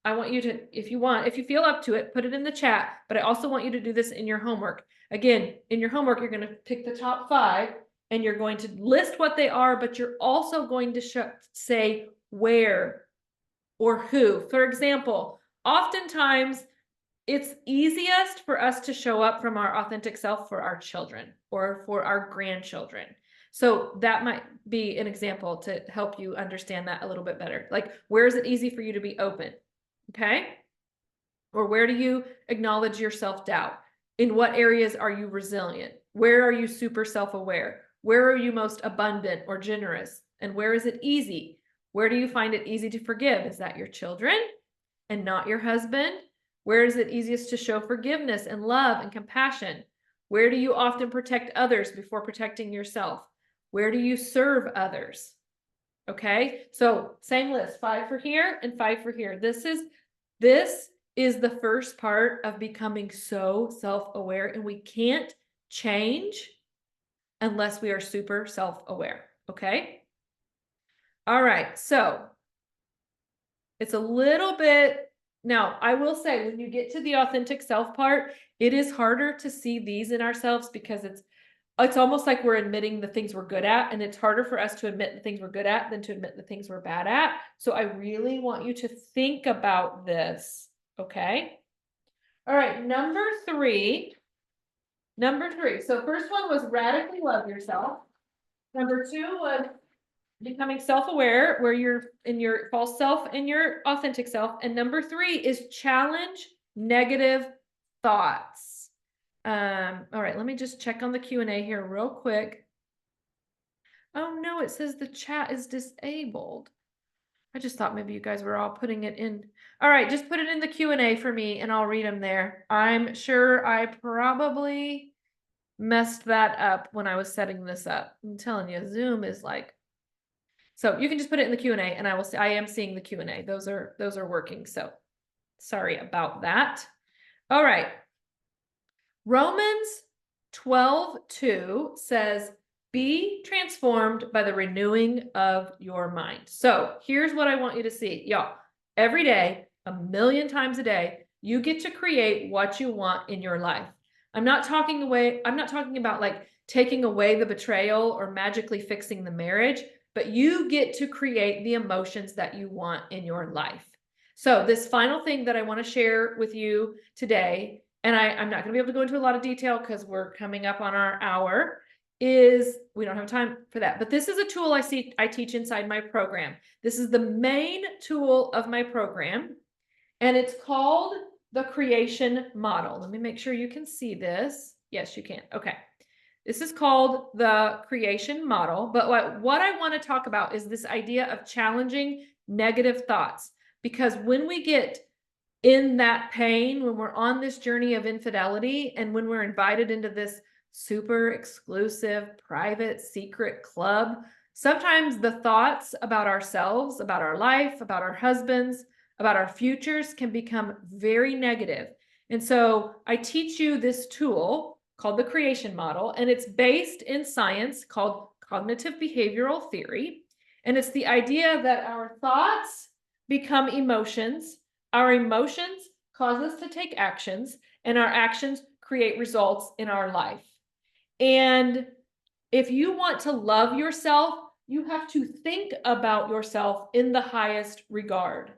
I want you to, if you feel up to it, put it in the chat, but I also want you to do this in your homework. Again, in your homework, you're going to pick the top 5 and you're going to list what they are, but you're also going to say where or who. For example, oftentimes it's easiest for us to show up from our authentic self for our children or for our grandchildren. So that might be an example to help you understand that a little bit better. Like, where is it easy for you to be open? Okay. Or where do you acknowledge your self-doubt? In what areas are you resilient? Where are you super self-aware? Where are you most abundant or generous? And where is it easy? Where do you find it easy to forgive? Is that your children and not your husband? Where is it easiest to show forgiveness and love and compassion? Where do you often protect others before protecting yourself? Where do you serve others? Okay, so same list, 5 for here and 5 for here. This is the first part of becoming so self-aware, and we can't change unless we are super self-aware. Okay. All right. So it's a little bit, now I will say, when you get to the authentic self part, it is harder to see these in ourselves because it's almost like we're admitting the things we're good at, and it's harder for us to admit the things we're good at than to admit the things we're bad at. So I really want you to think about this. Okay. All right. Number three. So first one was radically love yourself. Number 2 was becoming self-aware, where you're in your false self and your authentic self. And number 3 is challenge negative thoughts. All right, let me just check on the Q&A here real quick. Oh no, it says the chat is disabled. I just thought maybe you guys were all putting it in. All right, just put it in the Q&A for me and I'll read them there. I'm sure I probably messed that up when I was setting this up. I'm telling you, Zoom is like, so you can just put it in the Q&A and I will see, I am seeing the Q&A. Those are working. So sorry about that. All right. Romans 12:2 says, be transformed by the renewing of your mind. So here's what I want you to see, y'all. Every day, a million times a day, you get to create what you want in your life. I'm not talking about like taking away the betrayal or magically fixing the marriage, but you get to create the emotions that you want in your life. So this final thing that I want to share with you today, and I'm not going to be able to go into a lot of detail because we're coming up on our hour, is we don't have time for that. But this is a tool I teach inside my program. This is the main tool of my program, and it's called the creation model. Let me make sure you can see this. Yes, you can. Okay. This is called the creation model. But what I want to talk about is this idea of challenging negative thoughts. Because when we get in that pain, when we're on this journey of infidelity, and when we're invited into this super exclusive, private, secret club, sometimes the thoughts about ourselves, about our life, about our husbands, about our futures can become very negative. And so I teach you this tool called the creation model, and it's based in science called cognitive behavioral theory. And it's the idea that our thoughts become emotions, our emotions cause us to take actions, and our actions create results in our life. And if you want to love yourself, you have to think about yourself in the highest regard.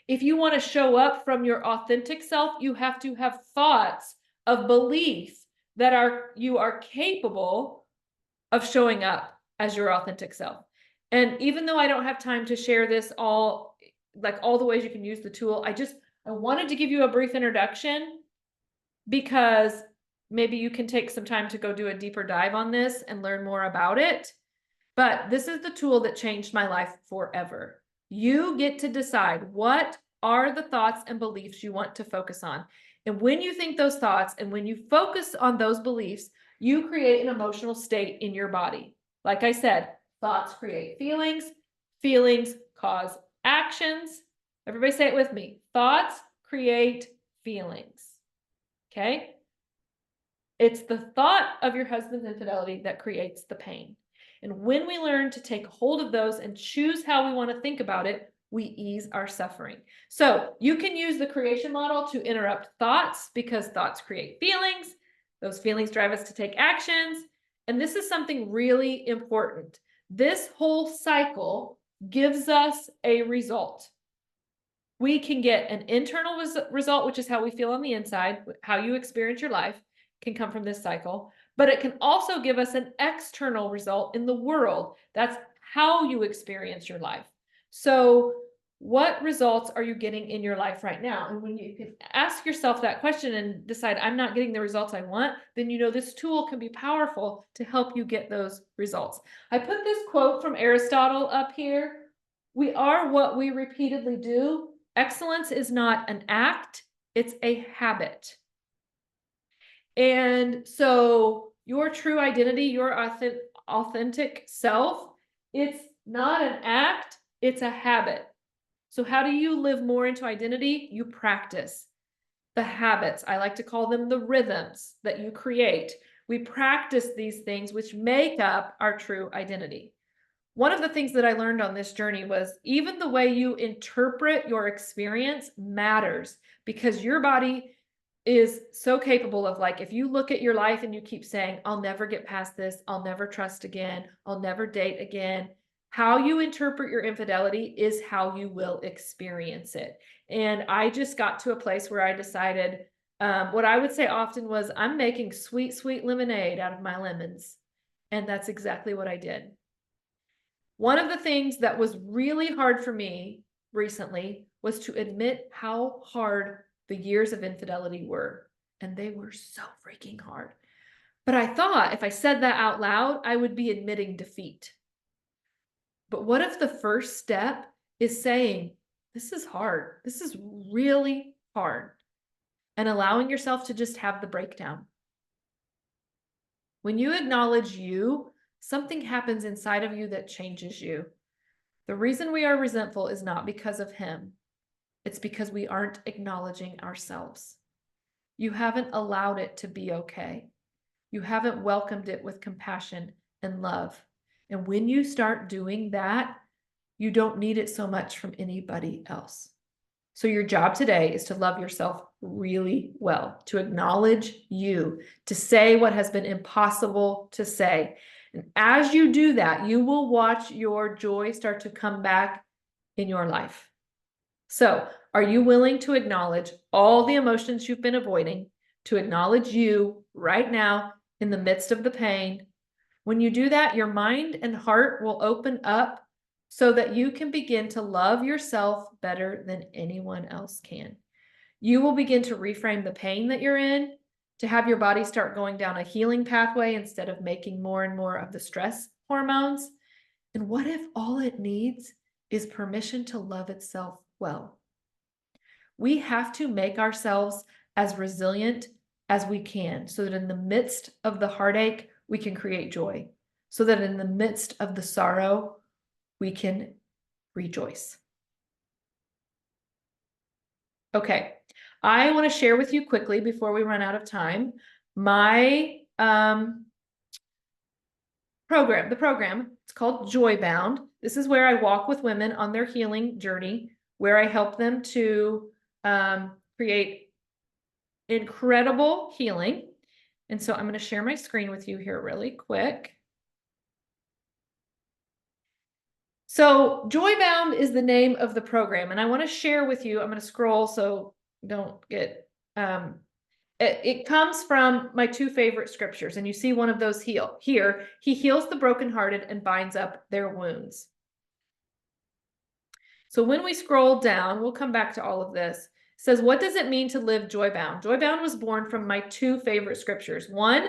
If you want to show up from your authentic self, you have to have thoughts of belief that you are capable of showing up as your authentic self. And even though I don't have time to share this all, like all the ways you can use the tool, I wanted to give you a brief introduction because maybe you can take some time to go do a deeper dive on this and learn more about it. But this is the tool that changed my life forever. You get to decide what are the thoughts and beliefs you want to focus on. And when you think those thoughts and when you focus on those beliefs, you create an emotional state in your body. Like I said, thoughts create feelings, feelings cause actions. Everybody say it with me. Thoughts create feelings. Okay? It's the thought of your husband's infidelity that creates the pain. And when we learn to take hold of those and choose how we want to think about it, we ease our suffering. So you can use the creation model to interrupt thoughts because thoughts create feelings. Those feelings drive us to take actions. And this is something really important. This whole cycle gives us a result. We can get an internal result, which is how we feel on the inside, how you experience your life can come from this cycle, but it can also give us an external result in the world. That's how you experience your life. So what results are you getting in your life right now? And when you can ask yourself that question and decide, I'm not getting the results I want, then you know this tool can be powerful to help you get those results. I put this quote from Aristotle up here. We are what we repeatedly do. Excellence is not an act, it's a habit. And so your true identity, your authentic self, it's not an act, it's a habit. So how do you live more into identity? You practice the habits. I like to call them the rhythms that you create. We practice these things which make up our true identity. One of the things that I learned on this journey was even the way you interpret your experience matters, because your body is so capable of, like, if you look at your life and you keep saying, I'll never get past this, I'll never trust again, I'll never date again, how you interpret your infidelity is how you will experience it. And I just got to a place where I decided, what I would say often was, I'm making sweet, sweet lemonade out of my lemons. And that's exactly what I did. One of the things that was really hard for me recently was to admit how hard the years of infidelity were. And they were so freaking hard. But I thought if I said that out loud, I would be admitting defeat. But what if the first step is saying, this is hard. This is really hard. And allowing yourself to just have the breakdown. When you acknowledge you, something happens inside of you that changes you. The reason we are resentful is not because of him. It's because we aren't acknowledging ourselves. You haven't allowed it to be okay. You haven't welcomed it with compassion and love. And when you start doing that, you don't need it so much from anybody else. So your job today is to love yourself really well, to acknowledge you, to say what has been impossible to say. And as you do that, you will watch your joy start to come back in your life. So, are you willing to acknowledge all the emotions you've been avoiding, to acknowledge you right now in the midst of the pain? When you do that, your mind and heart will open up so that you can begin to love yourself better than anyone else can. You will begin to reframe the pain that you're in, to have your body start going down a healing pathway instead of making more and more of the stress hormones. And what if all it needs is permission to love itself well? We have to make ourselves as resilient as we can so that in the midst of the heartache, we can create joy. So that in the midst of the sorrow, we can rejoice. Okay, I want to share with you quickly before we run out of time, my program. The program, it's called Joy Bound. This is where I walk with women on their healing journey, where I help them to create incredible healing. And so I'm going to share my screen with you here really quick. So Joy Bound is the name of the program, and I want to share with you, I'm going to scroll so don't get, it comes from my two favorite scriptures, and you see one of those here. He heals the brokenhearted and binds up their wounds. So when we scroll down, we'll come back to all of this. It says, what does it mean to live joy bound? Joy bound was born from my two favorite scriptures. One,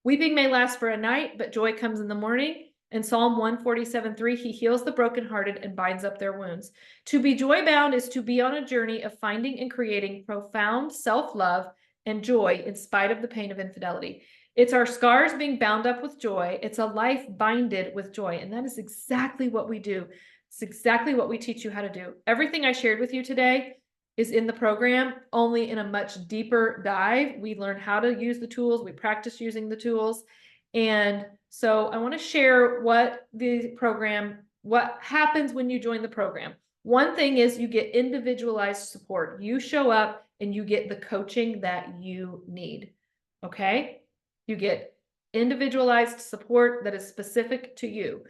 weeping may last for a night, but joy comes in the morning. In Psalm 147:3, he heals the brokenhearted and binds up their wounds. To be joy bound is to be on a journey of finding and creating profound self-love and joy in spite of the pain of infidelity. It's our scars being bound up with joy. It's a life binded with joy. And that is exactly what we do. It's exactly what we teach you how to do. Everything I shared with you today is in the program, only in a much deeper dive. We learn how to use the tools. We practice using the tools. And so I want to share what happens when you join the program. One thing is you get individualized support. You show up and you get the coaching that you need. Okay? You get individualized support that is specific to you.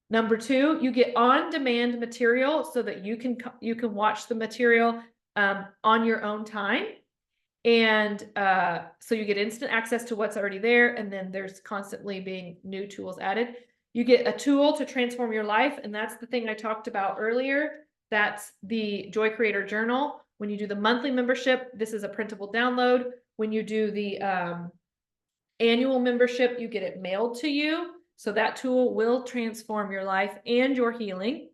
Number two, you get on-demand material so that you can watch the material on your own time. And so you get instant access to what's already there, and then there's constantly being new tools added. You get a tool to transform your life, and that's the thing I talked about earlier. That's the Joy Creator Journal. When you do the monthly membership, this is a printable download. When you do the annual membership, you get it mailed to you. So that tool will transform your life and your healing.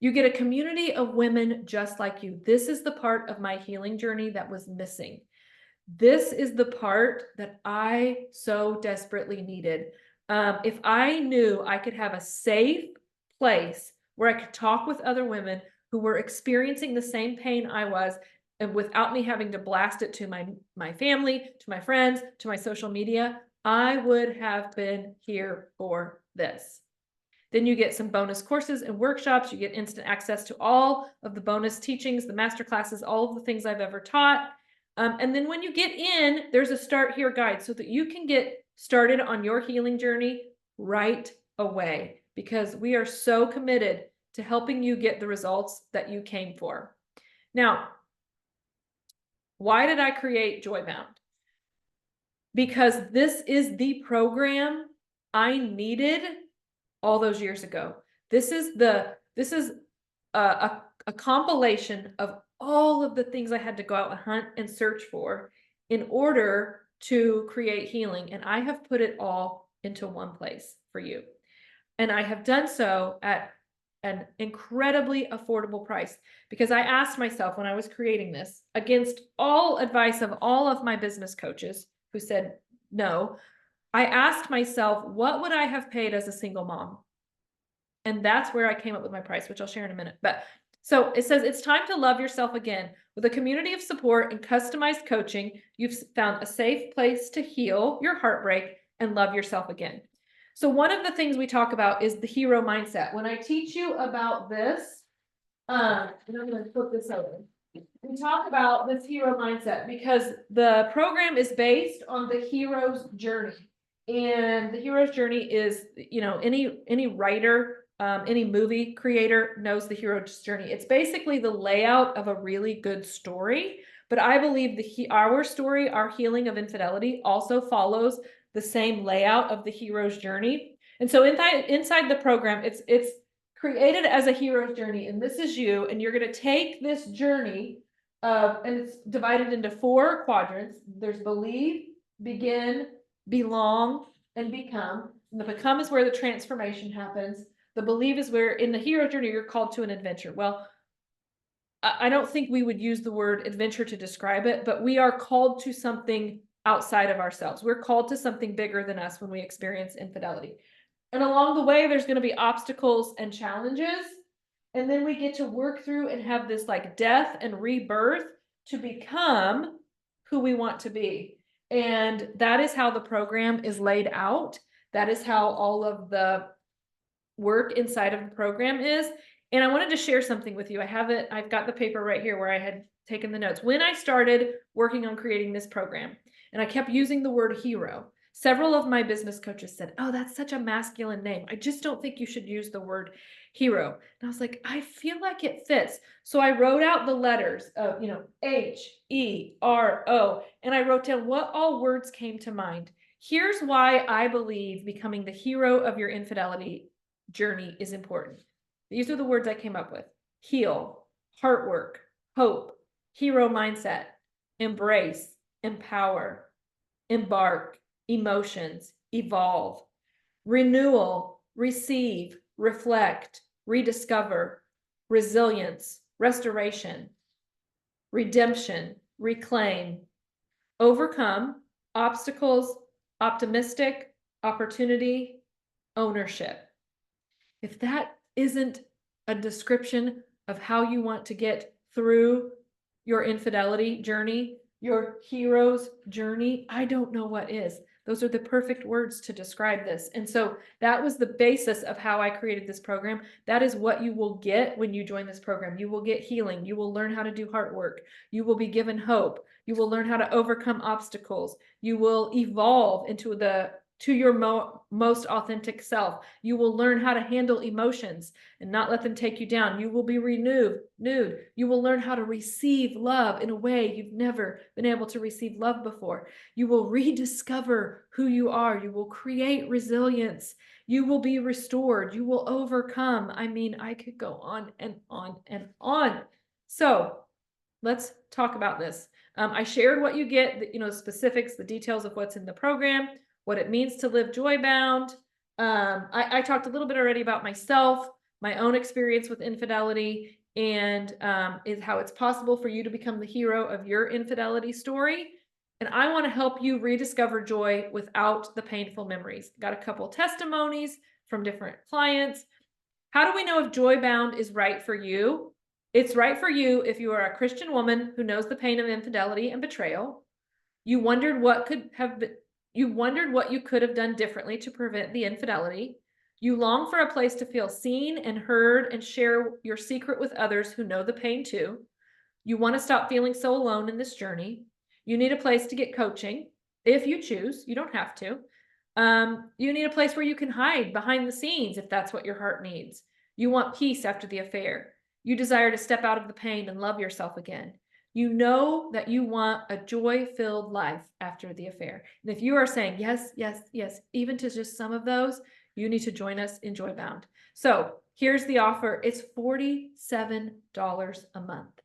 You get a community of women just like you. This is the part of my healing journey that was missing. This is the part that I so desperately needed. If I knew I could have a safe place where I could talk with other women who were experiencing the same pain I was, and without me having to blast it to my family, to my friends, to my social media, I would have been here for this. Then you get some bonus courses and workshops. You get instant access to all of the bonus teachings, the masterclasses, all of the things I've ever taught. And then when you get in, there's a start here guide so that you can get started on your healing journey right away, because we are so committed to helping you get the results that you came for. Now, why did I create Joybound? Because this is the program I needed all those years ago. This is a compilation of all of the things I had to go out and hunt and search for in order to create healing. And I have put it all into one place for you. And I have done so at an incredibly affordable price, because I asked myself when I was creating this, against all advice of all of my business coaches who said no, I asked myself, what would I have paid as a single mom? And that's where I came up with my price, which I'll share in a minute. But so it says it's time to love yourself again. With a community of support and customized coaching, you've found a safe place to heal your heartbreak and love yourself again. So one of the things we talk about is the hero mindset. When I teach you about this, and I'm going to flip this over. We talk about this hero mindset because the program is based on the hero's journey. And the hero's journey is, you know, any writer, any movie creator knows the hero's journey. It's basically the layout of a really good story. But I believe our story, our healing of infidelity, also follows the same layout of the hero's journey. And so inside the program, it's created as a hero's journey, and this is you, and you're going to take this journey and it's divided into 4 quadrants. There's believe, begin, belong, and become. And the become is where the transformation happens. The believe is where in the hero journey you're called to an adventure. Well, I don't think we would use the word adventure to describe it, but we are called to something outside of ourselves. We're called to something bigger than us when we experience infidelity. And along the way, there's going to be obstacles and challenges. And then we get to work through and have this like death and rebirth to become who we want to be. And that is how the program is laid out. That is how all of the work inside of the program is. And I wanted to share something with you. I've got the paper right here where I had taken the notes. When I started working on creating this program, and I kept using the word hero, several of my business coaches said, "Oh, that's such a masculine name. I just don't think you should use the word hero." And I was like, I feel like it fits. So I wrote out the letters of, H-E-R-O, and I wrote down what all words came to mind. Here's why I believe becoming the hero of your infidelity journey is important. These are the words I came up with: heal, heart work, hope, hero mindset, embrace, empower, embark, emotions, evolve, renewal, receive, reflect, rediscover, resilience, restoration, redemption, reclaim, overcome, obstacles, optimistic, opportunity, ownership. If that isn't a description of how you want to get through your infidelity journey, your hero's journey, I don't know what is. Those are the perfect words to describe this. And so that was the basis of how I created this program. That is what you will get when you join this program. You will get healing. You will learn how to do heart work. You will be given hope. You will learn how to overcome obstacles. You will evolve into your most authentic self. You will learn how to handle emotions and not let them take you down. You will be renewed. You will learn how to receive love in a way you've never been able to receive love before. You will rediscover who you are. You will create resilience. You will be restored. You will overcome. I mean, I could go on and on and on. So let's talk about this. I shared what you get, specifics, the details of what's in the program, what it means to live joy bound. I talked a little bit already about myself, my own experience with infidelity, and is how it's possible for you to become the hero of your infidelity story. And I want to help you rediscover joy without the painful memories. Got a couple testimonies from different clients. How do we know if joy bound is right for you? It's right for you if you are a Christian woman who knows the pain of infidelity and betrayal. You wondered what you could have done differently to prevent the infidelity. You long for a place to feel seen and heard and share your secret with others who know the pain too. You want to stop feeling so alone in this journey. You need a place to get coaching if you choose. You don't have to. You need a place where you can hide behind the scenes if that's what your heart needs. You want peace after the affair. You desire to step out of the pain and love yourself again. You know that you want a joy-filled life after the affair. And if you are saying yes, yes, yes, even to just some of those, you need to join us in Joybound. So here's the offer. It's $47 a month,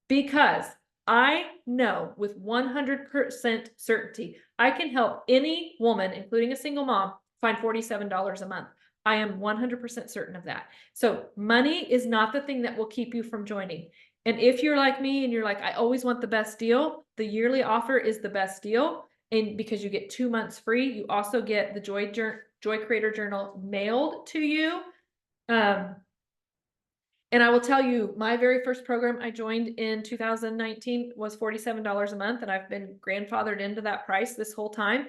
because I know with 100% certainty, I can help any woman, including a single mom, find $47 a month. I am 100% certain of that. So money is not the thing that will keep you from joining. And if you're like me and you're like, I always want the best deal, the yearly offer is the best deal. And because you get 2 months free, you also get the Joy Creator Journal mailed to you. And I will tell you, my very first program I joined in 2019 was $47 a month, and I've been grandfathered into that price this whole time.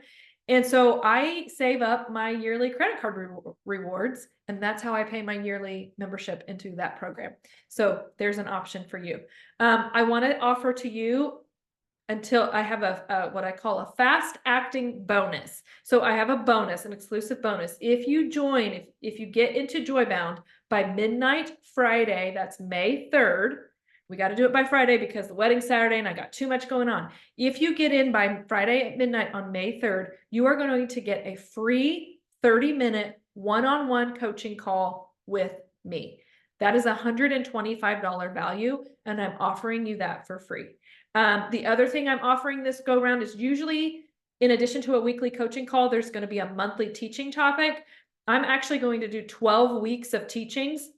And so I save up my yearly credit card rewards, and that's how I pay my yearly membership into that program. So there's an option for you. I want to offer to you until I have a what I call a fast acting bonus. So I have a bonus, an exclusive bonus. If you join, if you get into Joybound by midnight Friday, that's May 3rd. We got to do it by Friday because the wedding's Saturday and I got too much going on. If you get in by Friday at midnight on May 3rd, you are going to get a free 30-minute one-on-one coaching call with me. That is $125 value, and I'm offering you that for free. The other thing I'm offering this go round is usually, in addition to a weekly coaching call, there's going to be a monthly teaching topic. I'm actually going to do 12 weeks of teachings,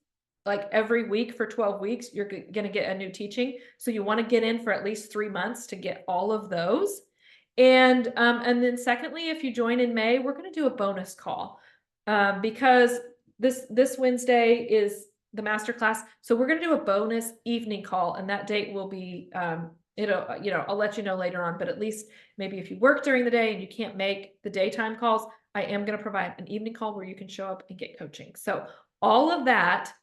like every week for 12 weeks, you're going to get a new teaching. So you want to get in for at least 3 months to get all of those. And then secondly, if you join in May, we're going to do a bonus call because this Wednesday is the masterclass. So we're going to do a bonus evening call, and that date will be, I'll let you know later on, but at least maybe if you work during the day and you can't make the daytime calls, I am going to provide an evening call where you can show up and get coaching. So all of that,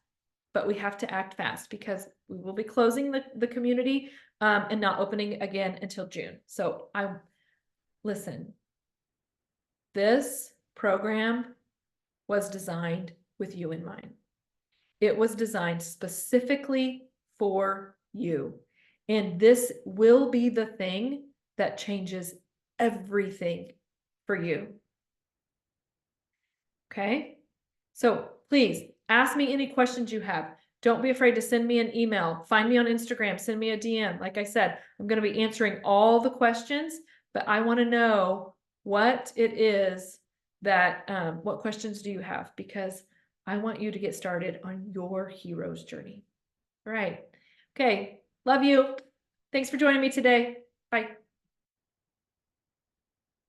but we have to act fast because we will be closing the community and not opening again until June. So listen, this program was designed with you in mind. It was designed specifically for you. And this will be the thing that changes everything for you. Okay? So please ask me any questions you have. Don't be afraid to send me an email. Find me on Instagram. Send me a DM. Like I said, I'm going to be answering all the questions, but I want to know what it is that, what questions do you have? Because I want you to get started on your hero's journey. All right. Okay. Love you. Thanks for joining me today. Bye.